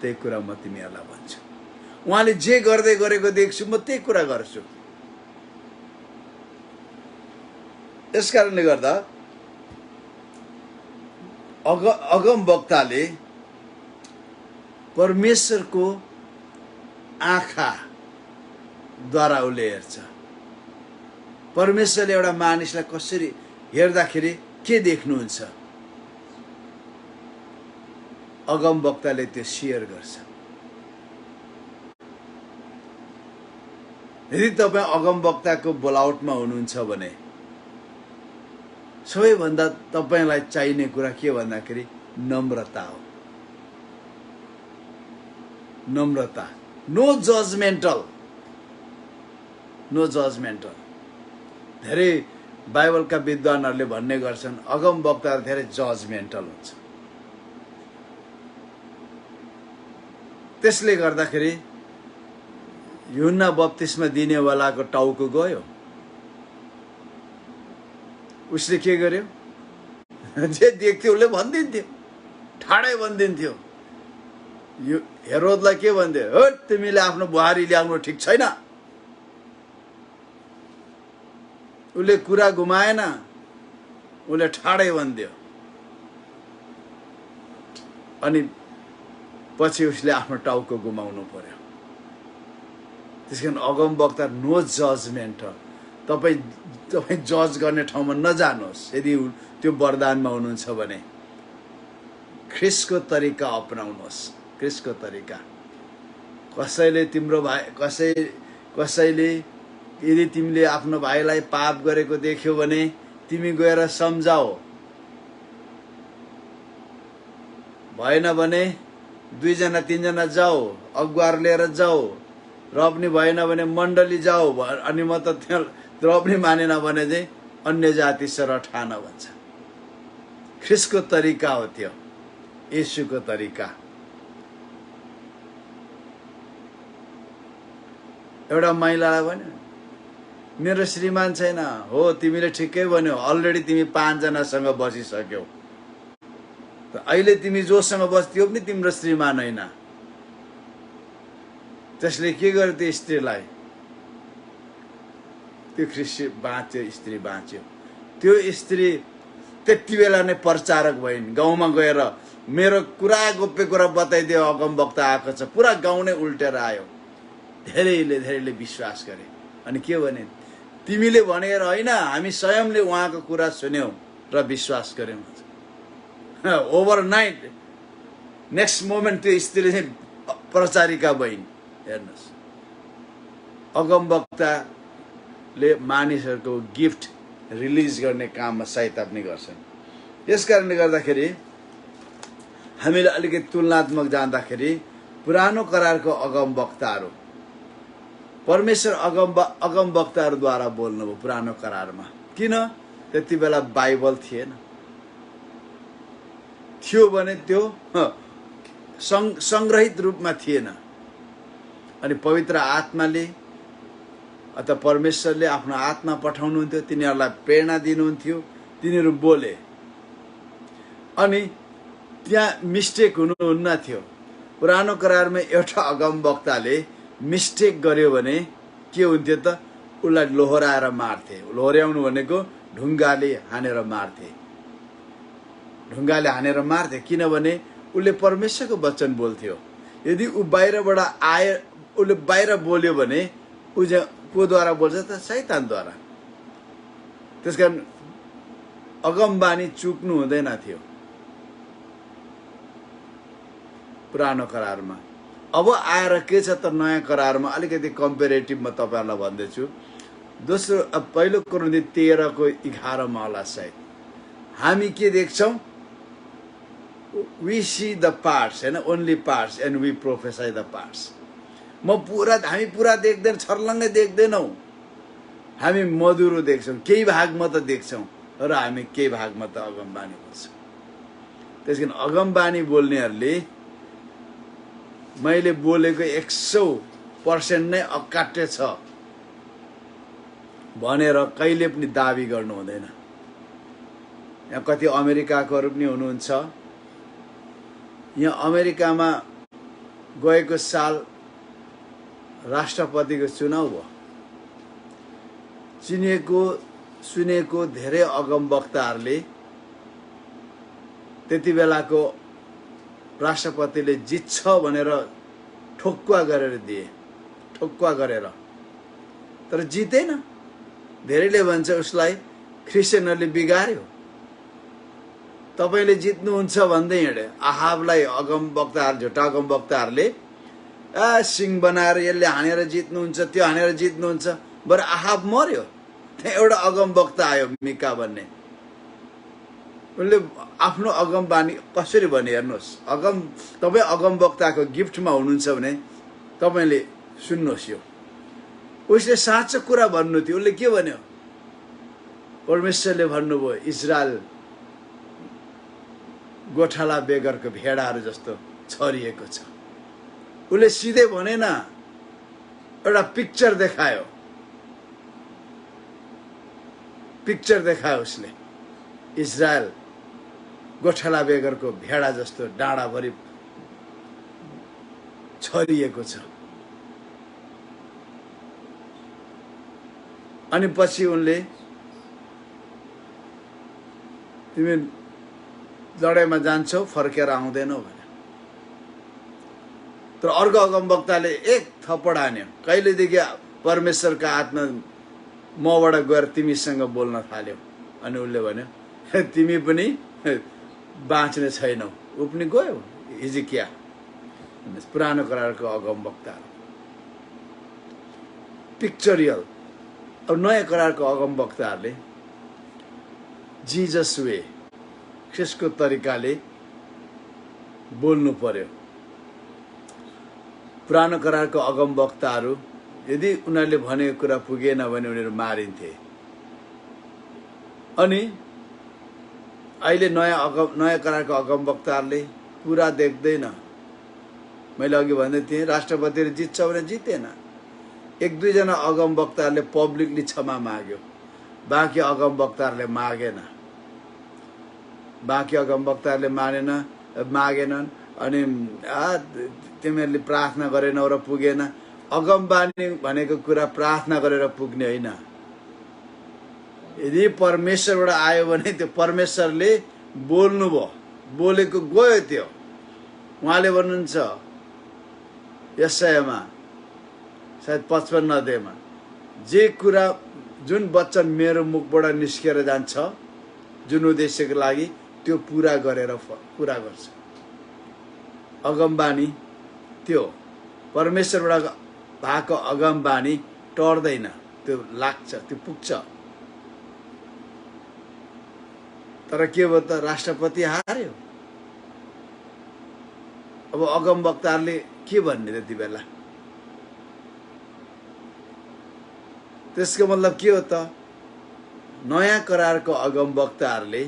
त्यही कुरा म तिमीहरूलाई भन्छु। उहाँले जे गर्दै गरेको देख्छु म त्यही कुरा गर्छु। यसकारणले गर्दा अगमवक्ताले परमेश्वरको आँखाद्वारा उसले हेर्छ। परमेश्वरले एउटा मानिसलाई कसरी हेर्दाखेरि के देख्नुहुन्छ, अगमवक्ताले त्यो सेयर गर्छ। यदि तपाईँ अगमवक्ताको बोलावटमा हुनुहुन्छ भने सबैभन्दा तपाईँलाई चाहिने कुरा के भन्दाखेरि नम्रता हो। नम्रता, नो जजमेन्टल, नो जजमेन्टल। धेरै बाइबलका विद्वानहरूले भन्ने गर्छन् अगमवक्ताहरू धेरै जजमेन्टल हुन्छ। त्यसले गर्दाखेरि यूहन्ना बप्तिस्मा दिनेवालाको टाउको गयो। उसले के गर्यो? जे देख्थ्यो उसले भनिदिन्थ्यो, ठाडै भनिदिन्थ्यो। हेरोदलाई के भन्थ्यो? हो तिमीले आफ्नो बुहारी ल्याउनु ठिक छैन। उसले कुरा घुमाएन, उसले ठाडै भनिदियो। अनि पछि उसले आफ्नो टाउको गुमाउनु पर्यो। त्यसकारण अगमवक्ता नो जजमेन्ट। तपाईँ जज गर्ने ठाउँमा नजानुहोस्। यदि त्यो वरदानमा हुनुहुन्छ भने ख्रीष्टको तरिका अपनाउनुहोस्। ख्रीष्टको तरिका। कसैले तिम्रो भाइ कसैले यदि तिमीले आफ्नो भाइलाई पाप गरेको देख्यो भने तिमी गएर सम्झाओ। भएन भने 2 जना 3 जना जाओ, अगुवार लिएर जाओ। र पनि भएन भने मण्डली जाओ। अनि म त त्यहाँ र पनि मानेन भने चाहिँ अन्य जाति सर ठान भन्छ। ख्रीष्टको तरिका हो त्यो, येशूको तरिका। एउटा महिलालाई भन्यो मेरो श्रीमान छैन। हो तिमीले ठिकै भन्यो, अलरेडी तिमी 5 जनासँग बसिसक्यौ। अहिले तिमी जोसँग बस्थ्यौ पनि तिम्रो श्रीमान होइन। त्यसले के गर्यो त्यो स्त्रीलाई? त्यो ख्रीष्ट बाँच्यो, स्त्री बाँच्यो। त्यो स्त्री त्यति बेला नै प्रचारक भइन्। गाउँमा गएर मेरो कुरा गोप्य कुरा बताइदियो, अगमवक्ता आएको छ। पुरा गाउँ नै उल्टेर आयो। धेरैले विश्वास गरे। अनि के भने? तिमीले भनेर होइन, हामी स्वयंले उहाँको कुरा सुन्यौं र विश्वास गर्यौं। ओभरनाइट नेक्स्ट मोमेन्ट त्यो स्त्री चाहिँ प्रचारिका भइन्। हेर्नुहोस्, अगमवक्ताले मानिसहरूको गिफ्ट रिलिज गर्ने काममा सहायता पनि गर्छन्। यस कारणले गर्दाखेरि हामीले अलिकति तुलनात्मक जाँदाखेरि पुरानो करारको अगमवक्ताहरू, परमेश्वर अगमवक्ताहरूद्वारा बोल्नुभयो पुरानो करारमा। किन? त्यति बेला बाइबल थिएन। थियो भने त्यो संग्रहित रूपमा थिएन। अनि पवित्र आत्माले अथवा परमेश्वरले आफ्नो आत्मा पठाउनुहुन्थ्यो, तिनीहरूलाई प्रेरणा दिनुहुन्थ्यो, तिनीहरू बोले। अनि त्यहाँ मिस्टेक हुनुहुन्न थियो। पुरानो करारमा एउटा अगमवक्ताले मिस्टेक गर्यो भने के हुन्थ्यो त? उसलाई लोहोराएर मार्थे। लोहोर्याउनु भनेको ढुङ्गाले हानेर मार्थे। ढुङ्गाले हानेर मार्थे किनभने उसले परमेश्वरको वचन बोल्थ्यो। यदि ऊ बाहिरबाट आए, उसले बाहिर बोल्यो भने ऊ कोद्वारा बोल्छ त? शैतानद्वारा। त्यसकारण अगमबानी चुक्नु हुँदैन थियो पुरानो करारमा। अब आएर के छ त नयाँ करारमा अलिकति कम्पेरेटिभमा तपाईहरुलाई भन्दैछु। दोस्रो पहिलो कोरिन्थी 13:11 होला सायद हामी के देख्छौं we see the parts and only parts and we prophesy the parts हामी पूरा देख्दैन छर्लङ्गै देख्दैनौ हामी मधुरो देख्छौं केही भागमा त देख्छौं र हामी केही भागमा त अगमबानी बोल्छौं। त्यसकारण अगमबानी बोल्नेहरूले मैले बोलेको 100% नै अकाट्य छ भनेर कहिले पनि दाबी गर्नु हुँदैन। यहाँ कति अमेरिकाकोहरु पनि हुनुहुन्छ। यहाँ अमेरिकामा गएको साल राष्ट्रपतिको चुनाव भयो। चिनेको सुनेको धेरै अगमवक्ताहरूले त्यति बेलाको राष्ट्रपतिले जित्छ भनेर ठोक्कुवा गरेर दिए, ठोक्कुवा गरेर, तर जितेन। धेरैले भन्छ उसलाई क्रिस्चियनहरूले बिगार्यो। तपाईले जित्नुहुन्छ भन्दै हिँडे आहाबलाई अगमवक्ताहरु झुटा अगमवक्ताहरुले सिंह बनाएर यसले हानेर जित्नुहुन्छ त्यो हानेर जित्नुहुन्छ। बरु आहाब मर्यो, त्यहाँ एउटा अगमवक्ता आयो मिका भन्ने, उनले आफ्नो अगमबानी कसरी भने हेर्नुहोस्। तपाई अगमवक्ताको गिफ्टमा हुनुहुन्छ भने तपाईले सुन्नुहोस्। यो उसले साँचो कुरा भन्नु थियो। उसले के भन्यो? परमेश्वरले भन्नुभयो इजरायल गोठाला बेगरको भेडाहरू जस्तो छरिएको छ। उसले सिधै भनेन, एउटा पिक्चर देखायो, पिक्चर देखायो उसले। इजरायल गोठाला बेगरको भेडा जस्तो डाँडाभरि छरिएको छ। अनि पछि उनले तिमी लडाईमा जान्छौ फर्केर आउँदैनौ भने। तर अर्को अगमवक्ताले एक थप्पड हान्यो। कहिलेदेखि परमेश्वरको आत्मा मबाट गएर तिमीसँग बोल्न थाल्यो। अनि उसले भन्यो तिमी पनि बाँच्ने छैनौ। ऊ पनि गयो। हिजकिया पुरानो करारको अगमवक्ता पिक्चरियल। अब नयाँ करारको अगमवक्ताहरूले जीजस वे ख्रिस्टको तरिकाले बोल्नु पर्यो। पुरानो करारको अगमवक्ताहरू यदि उनीहरूले भनेको कुरा पुगेन भने उनीहरू मारिन्थे। अनि अहिले नयाँ करारको अगमवक्ताहरूले पूरा देख्दैन। मैले अघि भन्दै थिएँ राष्ट्रपतिले जित्छ भने जितेन। एक दुई जना अगमवक्ताहरूले पब्लिकली क्षमा माग्यो, बाँकी अगमवक्ताहरूले मागेन। बाँकी अगमवक्ताहरूले मागेनन्। अनि तिमीहरूले प्रार्थना गरेनौ र पुगेन। अगमबानी भनेको कुरा प्रार्थना गरेर पुग्ने होइन। यदि परमेश्वरबाट आयो भने त्यो परमेश्वरले बोल्नुभयो, बोलेको गयो। त्यो उहाँले भन्नुहुन्छ यशायामा सायद 55 अध्यायमा, जे कुरा जुन वचन मेरो मुखबाट निस्केर जान्छ जुन उद्देश्यको लागि त्यो पूरा गरेर पूरा गर्छ। अगमबानी त्यो परमेश्वरबाट भएको अगमबानी टर्दैन, त्यो लाग्छ, त्यो पुग्छ। तर के भयो त राष्ट्रपति हार्यो। अब अगमवक्ताहरूले के भन्ने त्यति बेला? त्यसको मतलब के हो त? नयाँ करारको अगमवक्ताहरूले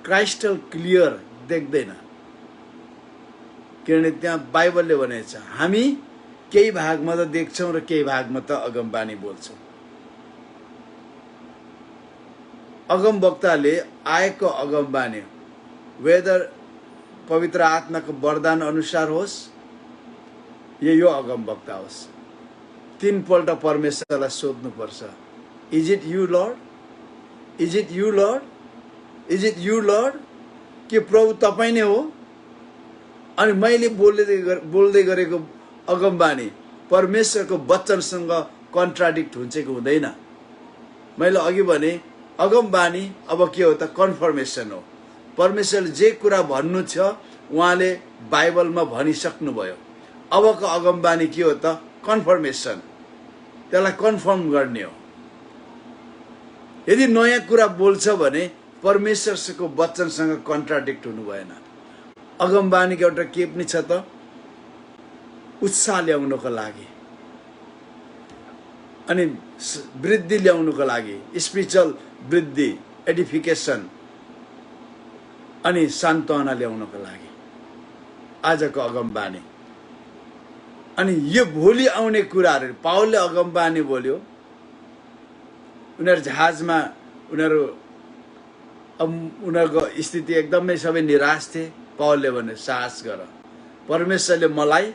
क्राइस्टल क्लियर देख्दैन। किनभने त्यहाँ बाइबलले भनेको छ हामी केही भागमा त देख्छौं र केही भागमा त अगमबानी बोल्छौं। अगमवक्ताले आएको अगमबानी वेदर पवित्र आत्माको वरदान अनुसार होस् या यो अगमवक्ता होस्, 3 पल्ट परमेश्वरलाई सोध्नु पर्छ। Is it you lord? Is it you lord? Is it you lord? के प्रभु तपाई नै हो? अनि मैले बोल्दै गरेको अगमबानी परमेश्वरको वचनसँग कन्ट्राडिक्ट हुन्छ कि हुँदैन? मैले अघि भने अगमबानी अब के हो त? कन्फर्मेसन हो। परमेश्वरले जे कुरा भन्नु छ उहाँले बाइबलमा भनिसक्नुभयो। अबको अगमबानी के हो त? कन्फर्मेसन, त्यसलाई कन्फर्म गर्ने हो। यदि नयाँ कुरा बोल्छ भने परमेश्वरको वचनसँग कन्ट्राडिक्ट हुनु भएन। अगमबानीको एउटा के पनि छ त? उत्साह ल्याउनको लागि अनि वृद्धि ल्याउनको लागि, स्पिरिचुअल वृद्धि, एडिफिकेसन अनि सान्त्वना ल्याउनको लागि आजको अगमबानी। अनि यो भोलि आउने कुराहरू पावलले अगमबानी बोल्यो। उनीहरू जहाजमा उनीहरूको स्थिति एकदमै सबै निराश थिए। पावलले भने साहस गर, परमेश्वरले मलाई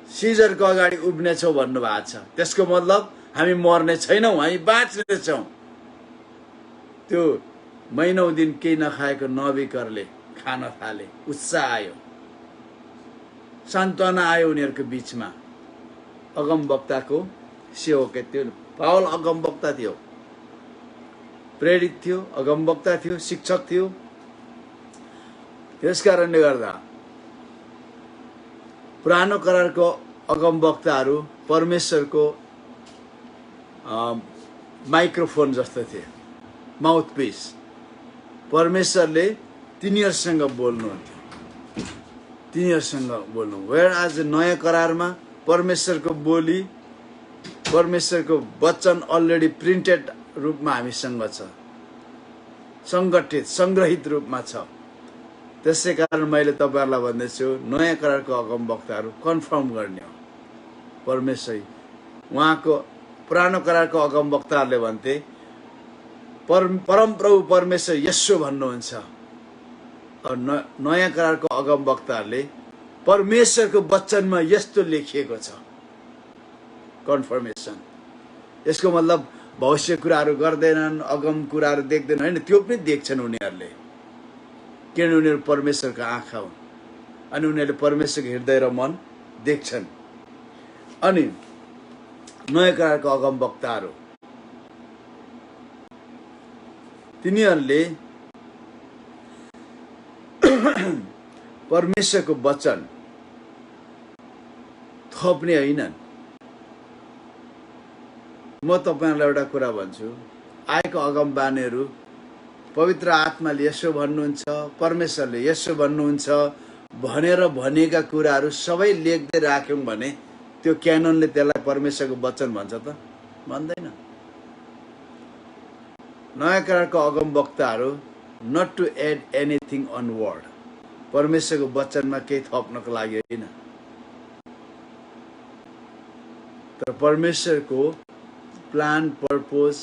सिजरको अगाडि उभिनेछौ भन्नुभएको छ। त्यसको मतलब हामी मर्ने छैनौँ, हामी बाँच्नेछौँ। त्यो महिनौँ दिन केही नखाएको नबिकरले खान थाले। उत्साह आयो, सान्त्वना आयो उनीहरूको बिचमा। अगमवक्ताको सेवकै थियो। पावल अगमवक्ता थियो, प्रेरित थियो, अगमवक्ता थियो, शिक्षक थियो। त्यस कारणले गर्दा पुरानो करारको अगमवक्ताहरू परमेश्वरको माइक्रोफोन जस्तो थिए, माउथपिस। परमेश्वरले तिनीहरूसँग बोल्नुहुन्थ्यो, तिनीहरूसँग बोल्नु। वेयर आज नयाँ करारमा परमेश्वरको बोली, परमेश्वरको वचन अलरेडी प्रिन्टेड रूपमा हामीसँग छ, सङ्गठित सङ्ग्रहित रूपमा छ। त्यसै कारण मैले तपाईँहरूलाई भन्दैछु, नयाँ करारको अगमवक्ताहरू कन्फर्म गर्ने हो परमेश्वर। उहाँको पुरानो करारको अगमवक्ताहरूले भन्थे परमप्रभु परमेश्वर यसो भन्नुहुन्छ। नयाँ करारको अगमवक्ताहरूले परमेश्वरको वचनमा यस्तो लेखिएको छ, कन्फर्मेसन। यसको मतलब भविष्य कुराहरू गर्दैनन्, अगम कुराहरू देख्दैनन्, होइन, त्यो पनि देख्छन् उनीहरूले। किनभने उनीहरू परमेश्वरको आँखा हुन् अनि उनीहरूले परमेश्वरको हृदय र मन देख्छन्। अनि नयाँ करारको अगमवक्ताहरू तिनीहरूले परमेश्वरको वचन थप्ने होइनन्। म तपाईँहरूलाई एउटा कुरा भन्छु, आएको अगमबानीहरू पवित्र आत्माले यसो भन्नुहुन्छ, परमेश्वरले यसो भन्नुहुन्छ भनेर भनेका कुराहरू सबै लेख्दै राख्यौँ भने त्यो क्याननले त्यसलाई परमेश्वरको वचन भन्छ त? भन्दैन। नयाँ करारको अगमवक्ताहरू not to add anything on word, परमेश्वरको वचनमा केही थप्नको लागि होइन, तर परमेश्वरको प्लान पर्पोज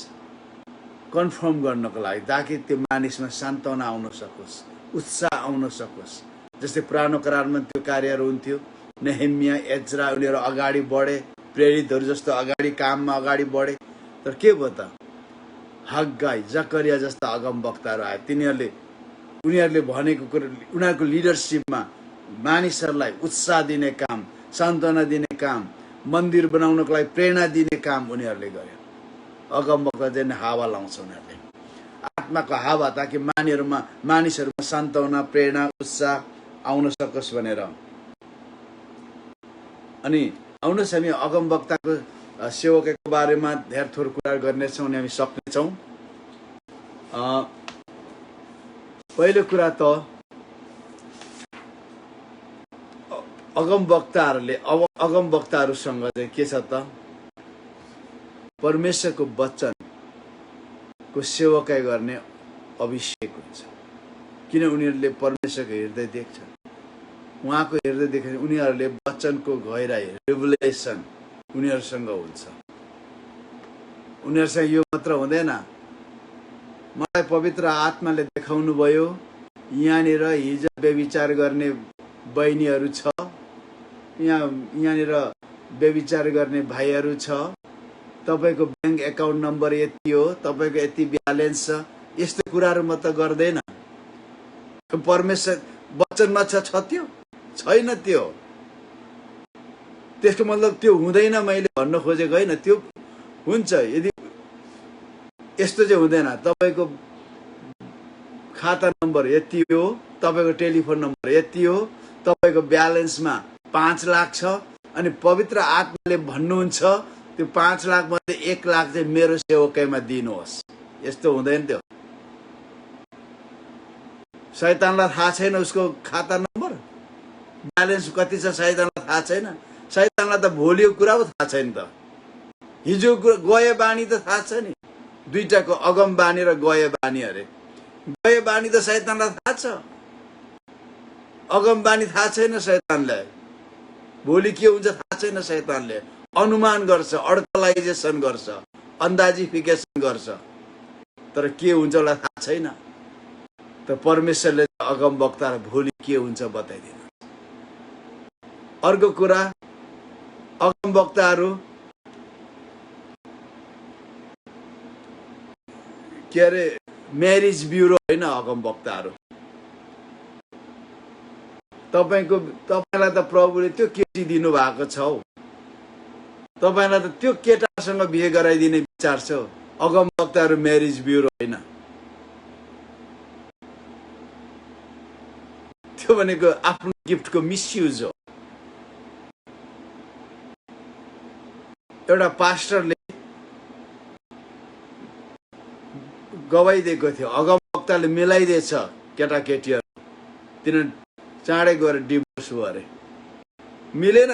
कन्फर्म गर्नको लागि, ताकि त्यो मानिसमा सान्त्वना आउन सकोस्, उत्साह आउन सकोस्। जस्तै पुरानो करारमा त्यो कार्यहरू हुन्थ्यो। नेहेमिया, एज्रा, उनीहरू अगाडि बढे, प्रेरितहरू जस्तो अगाडि काममा अगाडि बढे। तर के भयो त? हग्गाई, जकरिया जस्ता अगमवक्ताहरू आए। उनीहरूले भनेको कुरा, उनीहरूको लिडरसिपमा मानिसहरूलाई उत्साह दिने काम, सान्त्वना दिने काम, मन्दिर बनाउनको लागि प्रेरणा दिने काम उनीहरूले गर्यो। अगमवक्ता चाहिँ हावा लाउँछ उनीहरूले, आत्माको हावा, ताकि मानिसहरूमा सान्त्वना, प्रेरणा, उत्साह आउन सकोस् भनेर। अनि आउनुहोस् हामी अगमवक्ताको सेवकको बारेमा धेरै थोर कुरा गर्नेछौँ अनि हामी सक्नेछौँ। पहिलो कुरा त अगमवक्ताहरूसँग चाहिँ के छ त? परमेश्वरको वचनको सेवकाई गर्ने अभिषेक हुन्छ। किन? उनीहरूले परमेश्वरको हृदय देख्छ, उहाँको हृदय देखेर उनीहरूले वचनको गहिराई, रेभुलेसन उनीहरूसँग हुन्छ। उनीहरूसँग यो मात्र हुँदैन, मलाई पवित्र आत्माले देखाउनु भयो यहाँनिर हिजो व्यभिचार गर्ने बहिनीहरू छ, यहाँनिर व्यभिचार गर्ने भाइहरू छ, तपाईँको ब्याङ्क एकाउन्ट नम्बर यति हो, तपाईँको यति ब्यालेन्स छ। यस्तो कुराहरू म त गर्दैन। परमेश्वर वचनमा छ त्यो? छैन त्यो। त्यसको मतलब त्यो हुँदैन मैले भन्न खोजेको होइन, त्यो हुन्छ। यदि यस्तो चाहिँ हुँदैन, तपाईँको खाता नम्बर यति हो, तपाईको टेलिफोन नम्बर यति हो, तपाईको ब्यालेन्समा 5 लाख छ अनि पवित्र आत्माले भन्नुहुन्छ त्यो 5 लाख मध्ये 1 लाख चाहिँ मेरो सेवकैमा दिनुहोस्। यस्तो हुँदैन त्यो। शैतानलाई थाहा छैन उसको खाता नम्बर, ब्यालेन्स कति छ शैतानलाई थाहा छैन। शैतानलाई त भोलिको कुरा पो थाहा छैन त। हिजो गए बानी त थाहा छ नि, दुईटाको अगम बानी र गए बानी अरे। गए बानी त शैतानलाई थाहा छ, अगम बानी थाहा छैन शैतानलाई। भोलि के हुन्छ थाहा छैन शैतानले। अनुमान गर्छ, अर्कलाइजेसन गर्छ, अन्दाजिफिकेसन गर्छ, तर के हुन्छ होला थाहा छैन। त परमेश्वरले अगम वक्तालाई भोलि के हुन्छ बताइदिनु। अर्को कुरा, अगम वक्ताहरू के अरे म्यारिज ब्युरो होइन। अगम वक्ताहरू तपाईलाई त प्रभुले त्यो केटी दिनु भएको छ हौ, तपाईलाई त त्यो केटासँग बिहे गराइदिने विचार छ। अगम वक्ताहरू म्यारिज ब्युरो होइन। त्यो भनेको आफ्नो गिफ्टको मिसयुज हो। एउटा पास्टरले गवाई दिएको थियो, अगम वक्ताले मिलाइदिएछ केटाकेटीहरू, तिनीहरू चाँडै गएर डिभोर्स भयो अरे। मिलेन,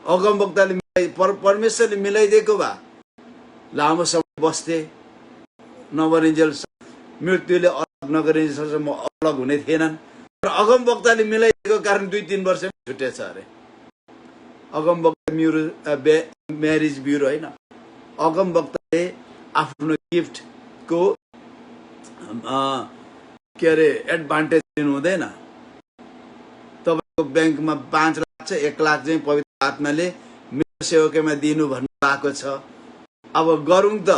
अगम वक्ताले परमेश्वरले मिलाइदिएको भए लामो समय बस्थे, नगरिन्जेल मृत्युले अलग नगरिन्जेलसम्म अलग हुने थिएनन्। तर अगम वक्ताले मिलाइदिएको कारण 2-3 वर्ष छुटेछ अरे। अगम वक्ता म्यारिज ब्युरो होइन। अगम वक्ताले आफ्नो गिफ्टको के अरे एडभान्टेज लिनु हुँदैन। तपाईँको ब्याङ्कमा 5 लाख छ, 1 लाख चाहिँ पवित्र आत्माले मेरो सेवकैमा दिनु भन्नु भएको छ। अब गरौँ त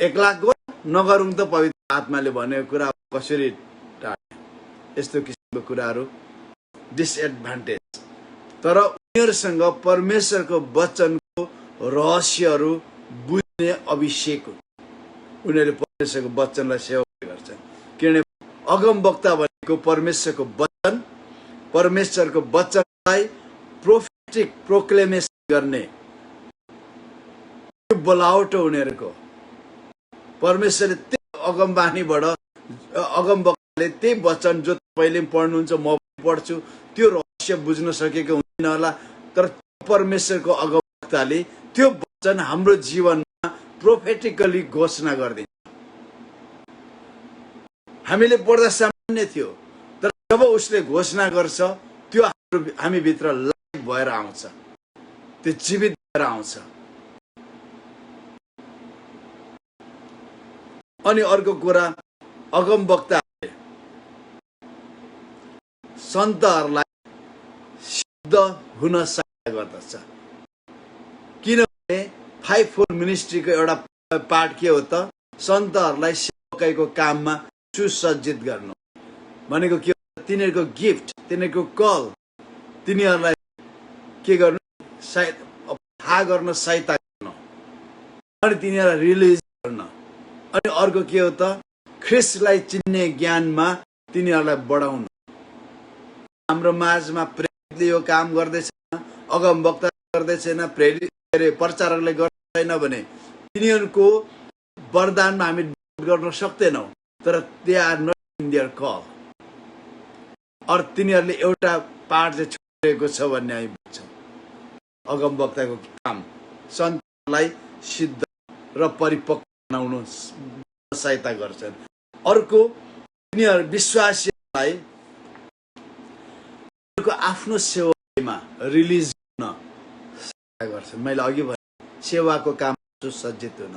1 लाख गयो, नगरौँ त पवित्र आत्माले भनेको कुरा कसरी टाढ्ने। यस्तो किसिमको कुराहरू डिसएडभान्टेज। तर उनीहरूसँग परमेश्वरको वचनको रहस्यहरू बुझ्ने अभिषेक हो। उनीहरूले परमेश्वरको वचनलाई सेवा गर्छन्। किनभने अगम वक्ता भनेको परमेश्वरको वचन, परमेश्वरको वचनलाई प्रोफेटिक प्रोक्लेमेसन गर्ने बोलावट हो उनीहरूको। परमेश्वरले त्यही अगम बानीबाट अगम वक्ताले त्यही वचन जो तपाईँले पढ्नुहुन्छ म पढ्छु त्यो रहस्य बुझ्न सकेको हुँदैन होला, तर परमेश्वरको अगम वक्ताले त्यो वचन हाम्रो जीवनमा प्रोफेटिकली घोषणा गरिदिन्छ। हामीले पढ्दा सामान्य थियो, तर जब उसले घोषणा गर्छ त्यो हामी भित्र लाइभ भएर आउँछ, त्यो जीवित भएर आउँछ। अनि अर्को कुरा, अगम वक्ताले सन्तहरूलाई सिद्ध हुन सहायता गर्दछ। किनभने 5-4 मिनिस्ट्रीको एउटा पार्ट के हो त, सन्तहरूलाई सेवकाईको काममा सुसज्जित गर्नु भनेको के हो। तिनीहरूको गिफ्ट, तिनीहरूको कल, तिनीहरूलाई के गर्नु, थाहा गर्न, सहायता गर्नु, अनि तिनीहरूलाई रिलिज गर्न। अनि अर्को के हो त, ख्रिस्टलाई चिन्ने ज्ञानमा तिनीहरूलाई बढाउनु। हाम्रो माझमा प्रेरितले यो काम गर्दैछन्, अगम वक्ता गर्दैछन्, प्रचारकले गर्दैन भने तिनीहरूको वरदानमा हामी गर्न सक्दैनौँ। तर they are not in their call. अरू तिनीहरूले एउटा पार्ट चाहिँ छोडेको छ भन्ने हामी बुझ्छौँ। अगम वक्ताको काम सन्तलाई सिद्ध र परिपक्व बनाउनु सहायता गर्छन्। अर्को, तिनीहरू विश्वासीलाई आफ्नो सेवामा रिलिज हुन सहायता गर्छन्। मैले अघि भने सेवाको काम सुसज्जित हुन।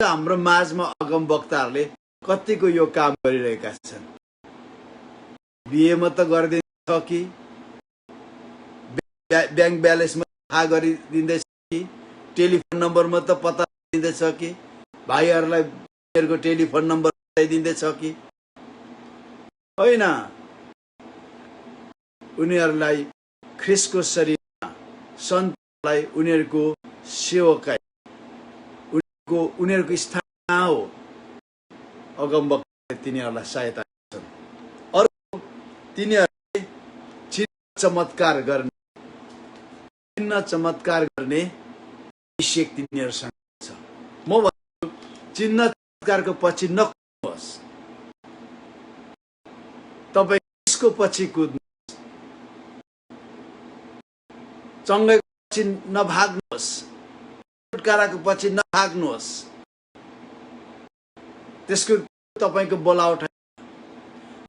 हाम्रो माझमा अगम वक्ताहरूले कतिको यो काम गरिरहेका छन्। बिहेमा त गरिदिन्छ कि, ब्याङ्क ब्यालेन्समा थाहा गरिदिँदैछ कि, टेलिफोन नम्बरमा त पत्ता दिँदैछ कि, भाइहरूलाई उनीहरूको टेलिफोन नम्बर बताइदिँदैछ कि होइन। उनीहरूलाई ख्रिस्टको शरीरमा सन्तलाई उनीहरूको सेवकाई, उनीहरूको स्थान हो। अगमवक्ताले तिनीहरूलाई सहायता गर्छन्। अर्को तिनीहरूले चिन्ह चमत्कार गर्ने अभिषेक तिनीहरूसँग छ। म भन्छु चिन्ह चमत्कारको पछि नकुद्नुहोस्, तपाईँ यसको पछि कुद्नुहोस्। चङ्गैको पछि नभाग्नुहोस्, छुटकाराको पछि नभाग्नुहोस्। त्यसको तपाईँको बोलावट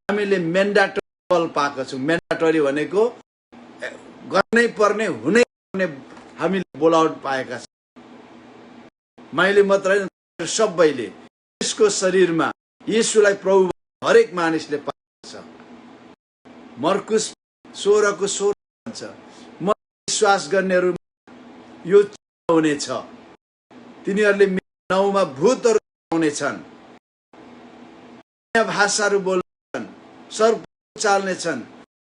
हामीले म्यान्डेटरी बल पाएको छौँ। म्यान्डेटरी भनेको गर्नै पर्ने, हुनै पर्ने हामीले बोलावट पाएका छौँ। मैले मात्र होइन, सबैले यसको शरीरमा येशूलाई प्रभु हरेक मानिसले पाएको छ। मर्कुस 16:16 भन्छ, म विश्वास गर्नेहरू यो हुनेछ, तिनीहरूले मेरो नाउँमा भूतहरू आउनेछन्, नयाँ भाषाहरू बोल्नेछन्, सर्प चाल्नेछन्,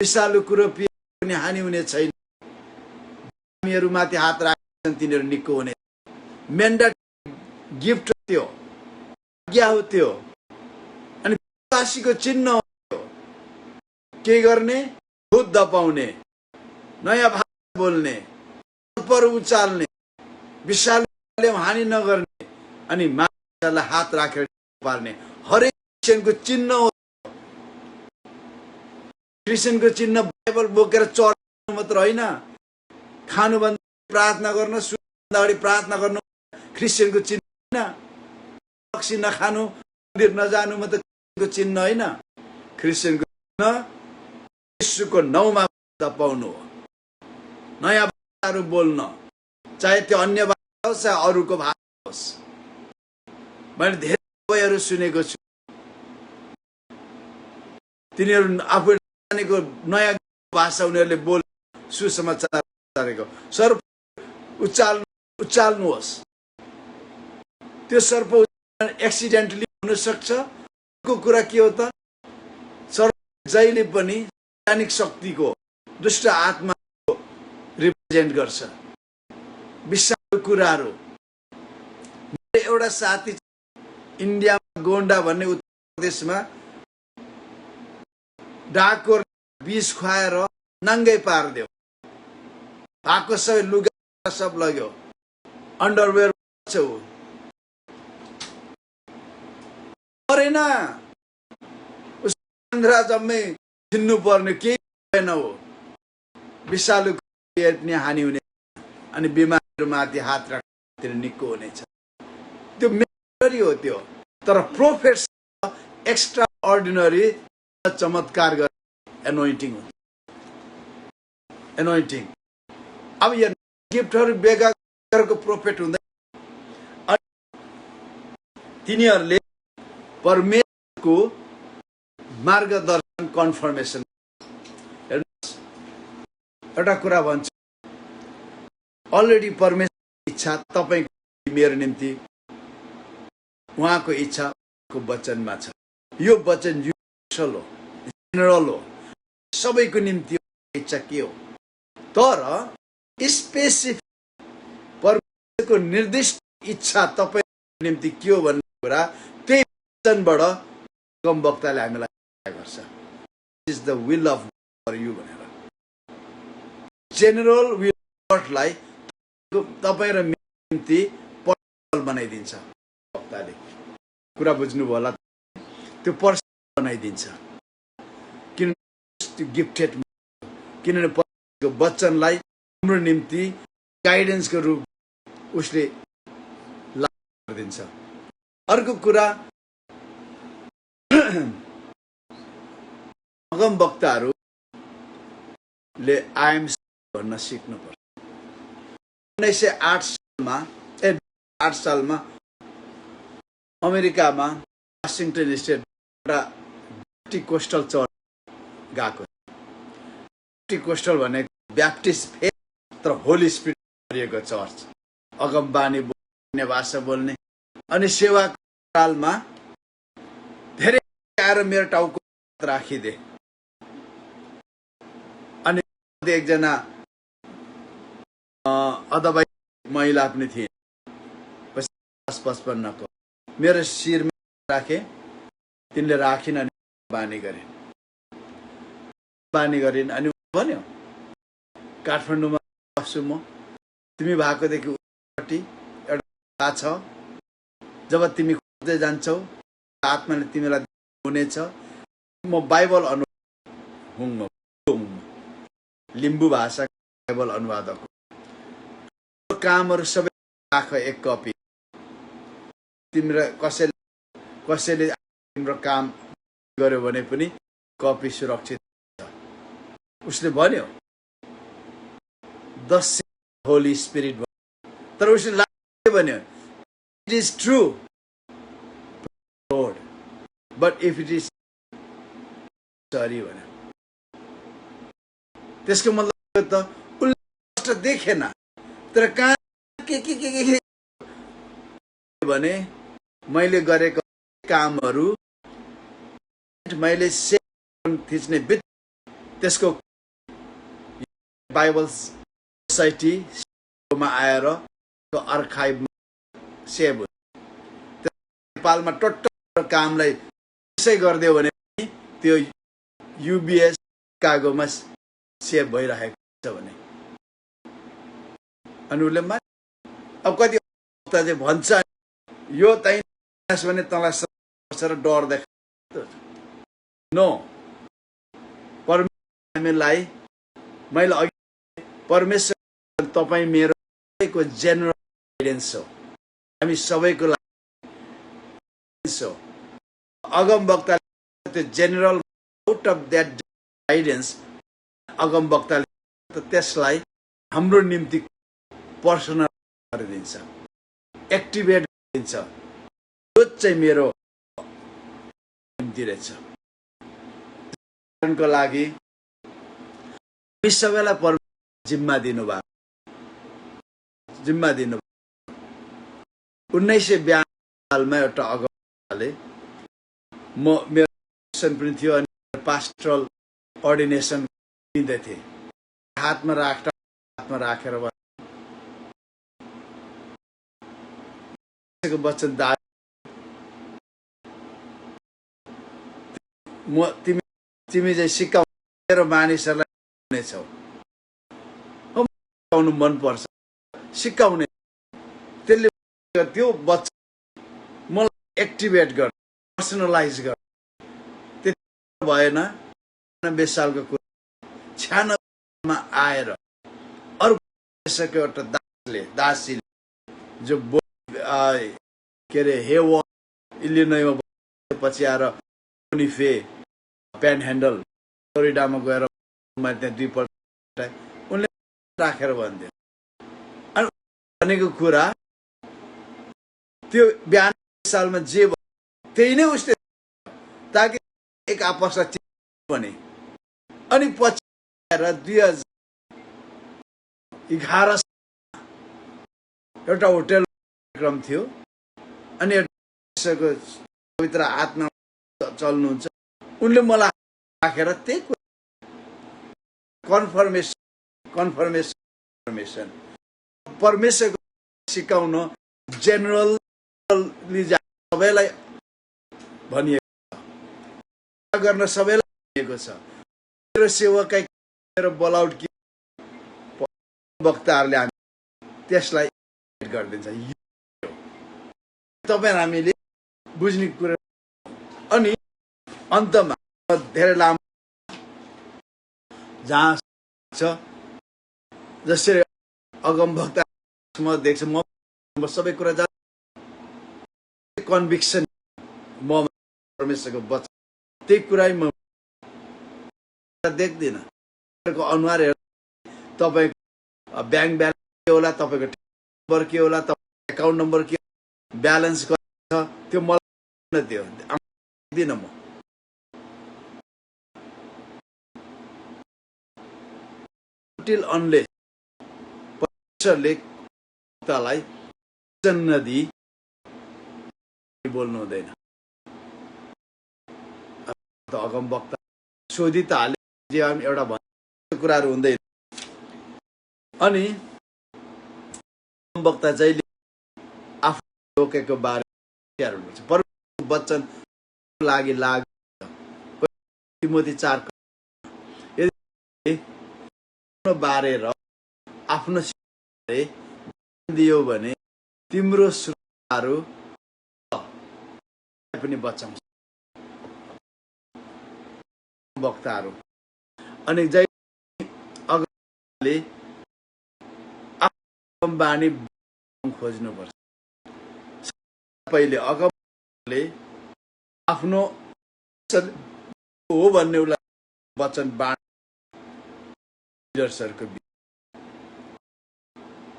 विषालु कुरो पिए पनि हानि हुने छैन, बिरामीहरूमाथि हात राख्छन् तिनीहरू निको हुने। म्यान्डेट गिफ्ट थियो, आज्ञा हो त्यो, अनि विश्वासीको चिन्ह हो त्यो। के गर्ने? भूत दपाउने, नयाँ भाषा बोल्ने, सर्पहरू उचाल्ने, विषालुले हानि नगर्ने, अनि मानिसहरूलाई हात राखेर पार्ने। हरेक क्रिस्चियनको चिन्ह हो। क्रिस्चियनको चिन्ह बाइबल बोकेर चर्च मात्र होइन, खानुभन्दा प्रार्थना गर्नु, सुत्नुभन्दा अगाडि प्रार्थना गर्नु क्रिस्चियनको चिन्ह होइन। रक्सी नखानु, मन्दिर नजानु मात्र क्रिस्चियनको चिन्ह होइन। क्रिस्चियनको चिन्ह येशूको नाउँमा पाउनु हो, नयाँ भाषाहरू बोल्न, चाहे त्यो अन्य भाषा होस् चाहे अरूको भाषा होस्। मैले धेरै गवाईहरू सुनेको छु, तिनीहरू आफू जानेको नयाँ भाषा उनीहरूले बोल सुसमाचार गरेको। सर्प उचाल्नुहोस्, त्यो सर्प एक्सिडेन्टली हुन सक्छ। अर्को कुरा के हो त, सर्प जहिले पनि सैनिक शक्तिको, दुष्ट आत्माको रिप्रेजेन्ट गर्छ, विषालु कुराहरू। मेरो एउटा साथी इन्डियामा गोन्डा भन्ने उत्तर प्रदेशमा डाको विष खुवाएर नङ्गै पारिदियो, भएको सबै लुगा सब लग्यो, अन्डरवेयर परेन, जम्मै छिन्नु पर्ने, केही भएन हो। विषालु पनि हानि हुने, अनि बिमारीहरूमाथि हात राखेर निको हुनेछ। त्यो मेरी हो त्यो। तर प्रोफेट एक्स्ट्रा अर्डिनरी चमत्कार गर्ने एनोइन्टिङ हुन्छ। एनोइन्टिङ अब यो गिफ्टहरू बेगारको प्रोफेट हुँदैन। तिनीहरूले परमेश्वरको मार्गदर्शन, कन्फर्मेसन। एउटा कुरा भन्छु, अलरेडी परमेश्वरको इच्छा तपाईँको मेरो निम्ति, उहाँको इच्छा को वचनमा छ। यो वचन युनिभर्सल हो, जेनरल हो, सबैको निम्ति इच्छा के हो। तर स्पेसिफिक परमेश्वरको निर्दिष्ट इच्छा तपाईँको निम्ति के हो भन्ने कुरा त्यही वचनबाट अगमवक्ताले हामीलाई गर्छ। Is the will of for you भनेर। जेनरल विल लाई तपाईँ र मेरो निम्ति पर्सनल बनाइदिन्छ। वक्ताले कुरा बुझ्नुभयो होला, त्यो पर्सनल बनाइदिन्छ। किनभने गिफ्टेड, किनभने परमेश्वरको वचनलाई हाम्रो निम्ति गाइडेन्सको रूप उसले लागू गरिदिन्छ। अर्को कुरा, अगमवक्ताहरूले आई एम भन्न सिक्नुपर्छ। 1908 सालमा अमेरिकामा वाशिङटन स्टेट एउटा पेन्टिकोस्टल चर्च गएको। पेन्टिकोस्टल भनेको ब्याप्टिस्ट फेथ तर होली स्पिरिट गरिएको चर्च, अगमबानी बोल्ने, भाषा बोल्ने। अनि सेवाको कालमा धेरै आएर मेरो टाउको राखिदिए। अनि एकजना अदबाई महिला पनि थिए, 55 को मेरो शिरमा राखे तिनले राखिन् अनि बानी गरिन् अनि भन्यो काठमाडौँमा बस्छु म, तिमी भएकोदेखि उतापट्टि एउटा छ, जब तिमी खोज्दै जान्छौ आत्माले तिमीलाई हुनेछ। म बाइबल लिम्बू भाषा बाइबल अनुवादक कामहरू सबै राख एक कपी, तिम्रो कसैले तिम्रो काम गर्यो भने पनि कपी सुरक्षित छ। उसले भन्यो द होली स्पिरिट, तर उसले भन्यो it is true lord, but if it is sorry भन्यो। त्यसको मतलब त उसले कष्ट देखेन, तर कहाँ के भने मैले गरेको कामहरू मैले थिच्ने बित्तिकै त्यसको बाइबल सोसाइटीमा आएर आर्काइभमा सेभ हुन्छ। नेपालमा टोटल कामलाई त्यसै गरिदियो भने त्यो युबिएस कागोमा सेभ भइरहेको छ भने। अनि उसले अब कति चाहिँ भन्छ यो भने तँलाई र डर देख नो, परमेश्वरलाई मैले अघि परमेश्वर तपाईँ मेरो जेनरल गाइडेन्स हो, हामी सबैको लागि हो। अगमवक्ताले त्यो general out of that guidance अगमवक्ताले त्यसलाई हाम्रो निम्ति पर्सनल गरिदिन्छ, एक्टिभेट गरिदिन्छ। यो चाहिँ मेरो निम्ति रहेछ। को लागि सबैलाई जिम्मा दिनुभएको। 1952 सालमा एउटा अगमवक्ताले मेरो पनि थियो अनि पास्टरल अर्डिनेसन दिँदै थिए। हातमा राखेर वचन तिमी चाहिँ सिकाउनु मानिसहरूलाई हुनेछौ, सिकाउनु मनपर्छ, सिकाउने त्यसले त्यो बच्चा मलाई एक्टिभेट गर, पर्सनलाइज गर। त्यति भएन। 90 सालको कुरा 96 आएर अरू एउटा दासीले जो के अरे हेवा इलिनोइमा पछि आएर निफे प्यान ह्यान्डल फ्लोरिडामा गएर त्यहाँ 2 पल्ट उनले राखेर भन्थ्यो। अनि भनेको कुरा त्यो 92 सालमा जे त्यही नै उसले ताकि एक आपसमा भने। अनि पछि आएर 2011 एउटा होटल कार्यक्रम थियो अनि पवित्र आत्मा चल्नुहुन्छ। उनले मलाई राखेर त्यही कन्फर्मेसन परमेश्वरको सिकाउन जेनरली सबैलाई भनिएको गर्न सबैलाई भनिएको छ। मेरो सेवकाई मेरो बलआउट के वक्ताहरूले हामी त्यसलाई गरिदिन्छ। तपाईँ हामीले बुझ्ने कुरा। अनि अन्तमा धेरै लामो जहाँ छ जसरी अगमवक्ता म देख्छु, म सबै कुरा कन्भिक्सन म परमेश्वरको वचन त्यही कुरा म देख्दिनँ। अनुहार हेर्दा तपाईँको ब्याङ्क ब्यालेन्स के होला, तपाईँको नम्बर के होला, तपाईँको एकाउन्ट नम्बर के ब्यालेन्स छ त्यो मलाई त्यो दिदिनँ म। टिल अनलेस परमेश्वरले तलाई वचन नदिई बोल्नु हुँदैन। अगमवक्ता सोधि त हाले जीवन एउटा भन्ने कुराहरू हुँदैन। अनि अगमवक्ता जहिले आफू रोकेको बारे परमेश्वरको वचन लागि लाग्यो। तिमोथी 4 यदि बारेर आफ्नो दियो भने तिम्रो श्रोताहरू पनि बचाउँछ। वक्ताहरू अनि जै अगमले बानी खोज्नुपर्छ। पहिले अगमले आफ्नो हो भन्ने उसलाई वचन लिडर्सहरूको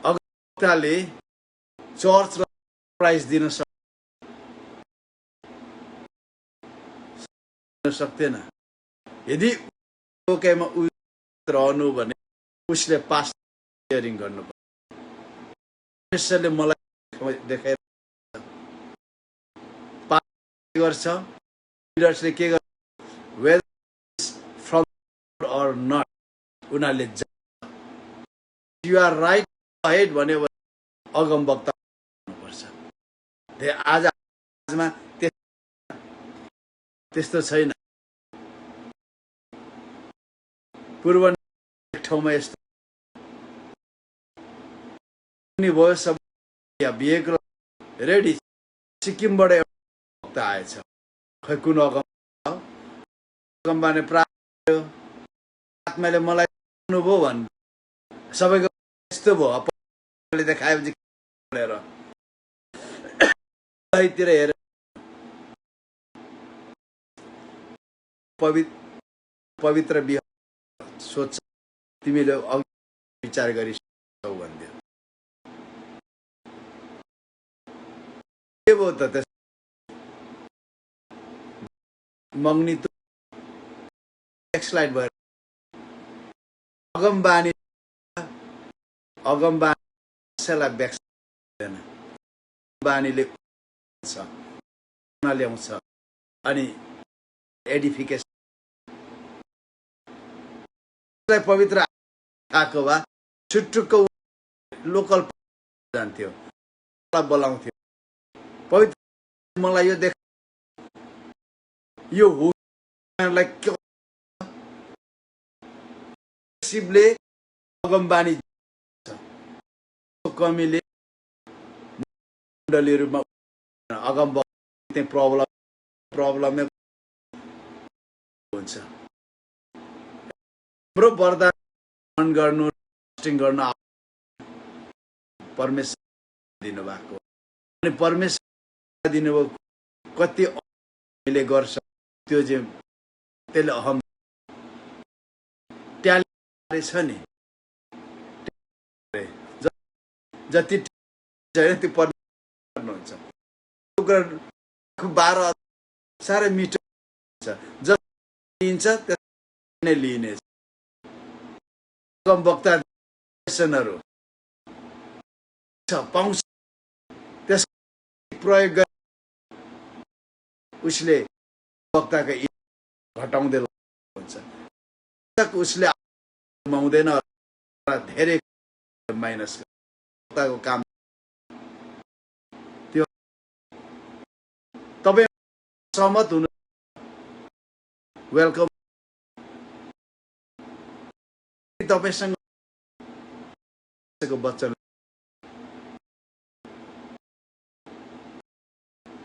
अगमले चर्च र प्राइज दिन सक्दैन। यदि ओकेमा रहनु भने उसले पास सेयरिङ गर्नुपर्छ। परमेश्वरले मलाई देखाइ गर्छ लिडर्सले के गर्छ वेदर फ्रम अर नट उनीहरूले यु आर राइट हेड भन्यो भने अगम वक्ता हुनुपर्छ। आजमा त्यस्तो छैन। पूर्व ठाउँमा यस्तो भयो सब बिहेको रेडी सिक्किमबाट एउटा आएछ। खै कुन अगमबाने प्राप्त आत्माले मलाई अनुभव भन्नु सबैको यस्तो भयो देखाएपछि तिर हेर पवित्र विवाह सोच तिमीले विचार गरिसक्यौ भन्थ्यो। के भयो त त्यस मग्नी नेक्स्ट स्लाइड भयो। अगमबानी कसैलाई व्याख्या हुँदैन। बानीले ल्याउँछ अनि एडिफिकेसन पवित्र आएको भए छुट्टुको लोकल जान्थ्यो बोलाउँथ्यो। पवित्र मलाई यो देख यो शिवले अगमबानी कमीले मण्डलीहरूमा अगम प्रब्लम हुन्छ। हाम्रो वरदान गर्नु गर्नु परमेश्वर दिनुभएको अनि परमेश्वर दिनुभएको कति हामीले गर्छ त्यो चाहिँ त्यसले अहम ट्यालेन्ट छ नि जति त्यो पर्नुहुन्छ 12 साह्रै मिठो हुन्छ जति लिन्छ त्यसले लिने अगम वक्ताहरू पाउँछ त्यस प्रयोग गरे उसले वक्ताको घटाउँदै हुन्छ। उसले गुमाउँदैन धेरै माइनस वक्ताको काम त्यो तपाईँ सहमत हुनु वेलकम। तपाईसँग वचन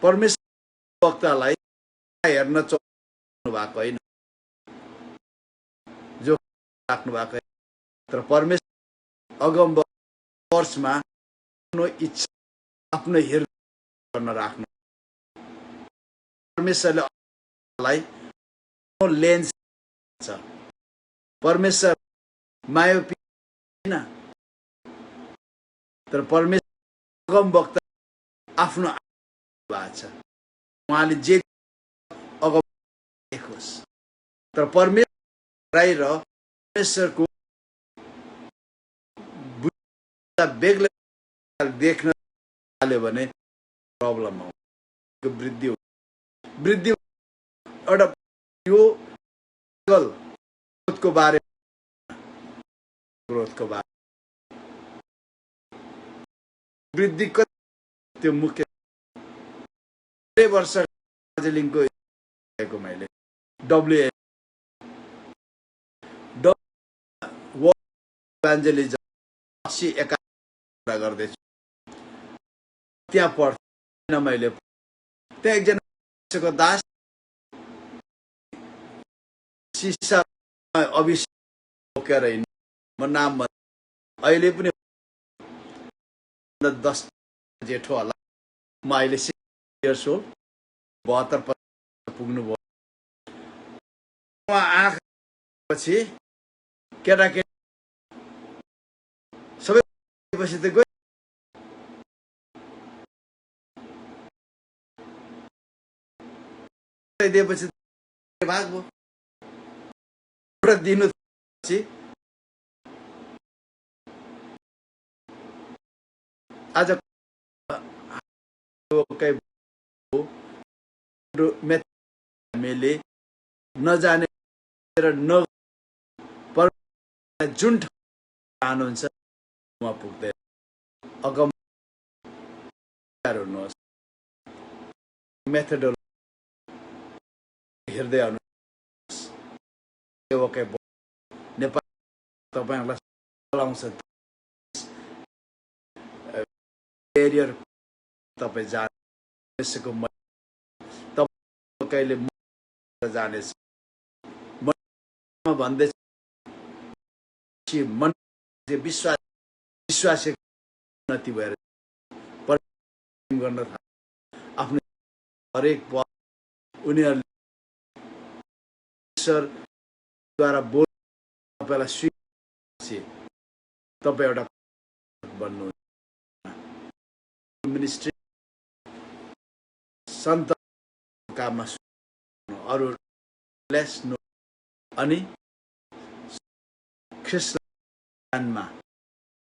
परमेश्वर वक्तालाई हेर्न चाहनु भएको होइन जो राख्नु भएको तर परमेश्वर अगम वर्षमा आफ्नो इच्छा आफ्नो हृदय गर्न राख्नु परमेश्वरले लेन्स छ। परमेश्वर मायोपी होइन तर परमेश्वर अगम वक्ता आफ्नो भएको छ। उहाँले जे अगम देखोस् तर परमेश्वर राई र परमेश्वरको बेग्लै देख्न थाल्यो भने प्रब्लम आउँछ। वृद्धि एउटा यो ग्रोथको बारे वृद्धि त्यो मुख्य वर्ष दार्जिलिङको गरेको मैले डब्ल्युए इभान्जेलिजम 80-81 कुरा गर्दैछु त्यहाँ पढ्थेन मैले त्यहाँ एकजना दास शिक्षा अभिषेक बोकेर हिँड्नु म नाम अहिले पनि 10 जेठो होला म अहिले 6 इयर्स ओल्ड 72 पुग्नु भयो आँखा पछि केटाकेटी सबै पछि त दिएपछि भाग्यो दिनु आज मैले नजाने र न जुन चाहनुहुन्छ म पुग्दैन अगम हुनुहोस् मेथोडोलोजी हेर्दै आउनुहोस् सेवकै नेपाल तपाईहरुलाई चलाउँछ एरियर तपाई जानेसको तपाईले जानेछ म भन्दै मन विश्वास उन्नति भएर गर्न आफ्नो हरेक उनीहरुले ईश्वरद्वारा बोल तपाईलाई स्वीकार तपाई एउटा बन्नु मिनिस्ट्री सन्त काममा अरु लेस नो अनि ख्रिस्टमा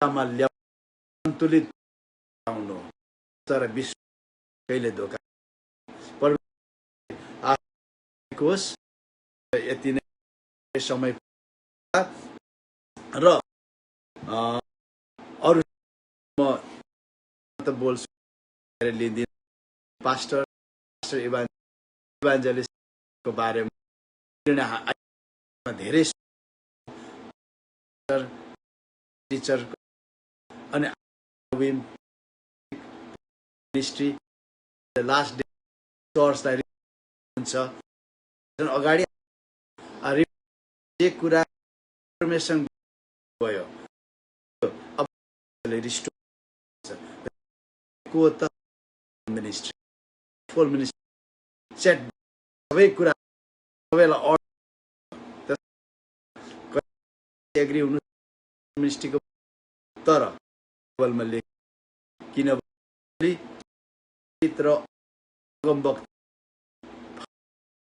सामाल्य सन्तुलित आउनु तर विश्व कहिले धोका कोस यति नै समय र अरु म त बोल्छु लिदिन पास्टर इभान्जेलिस्टको बारेमा धेरै टिचर अनि मिनिस्ट्री लास्ट डे चर्चलाई हुन्छ अगाडि जे कुरा इन्फर्मेसन भयो अब रिस्टोर को त मिनिस्ट्री फुल मिनिस्ट्री सेट सबै कुरा सबैलाई एग्री हुनु मिनिस्ट्रीको तर टेबलमा लेख किनभने चित्र अगम वक्ता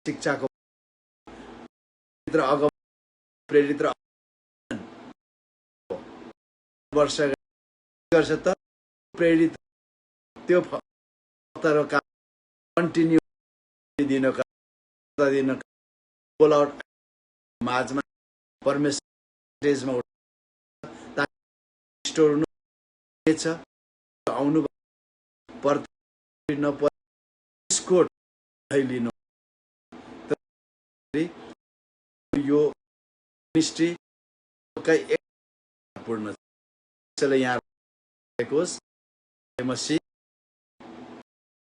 शिक्षाको चित्र अगम प्रेरित र वर्ष गर्छ त प्रेरित त्यो तर कन्टिन्यू दिनका बोल आउट माझमा परमेश्वर स्टेजमा स्टोर हुनेछ आउनु पर्छ स्कोर लिनु यो मिनिस्ट्री कै पूर्ण त्यसैले यहाँ मसी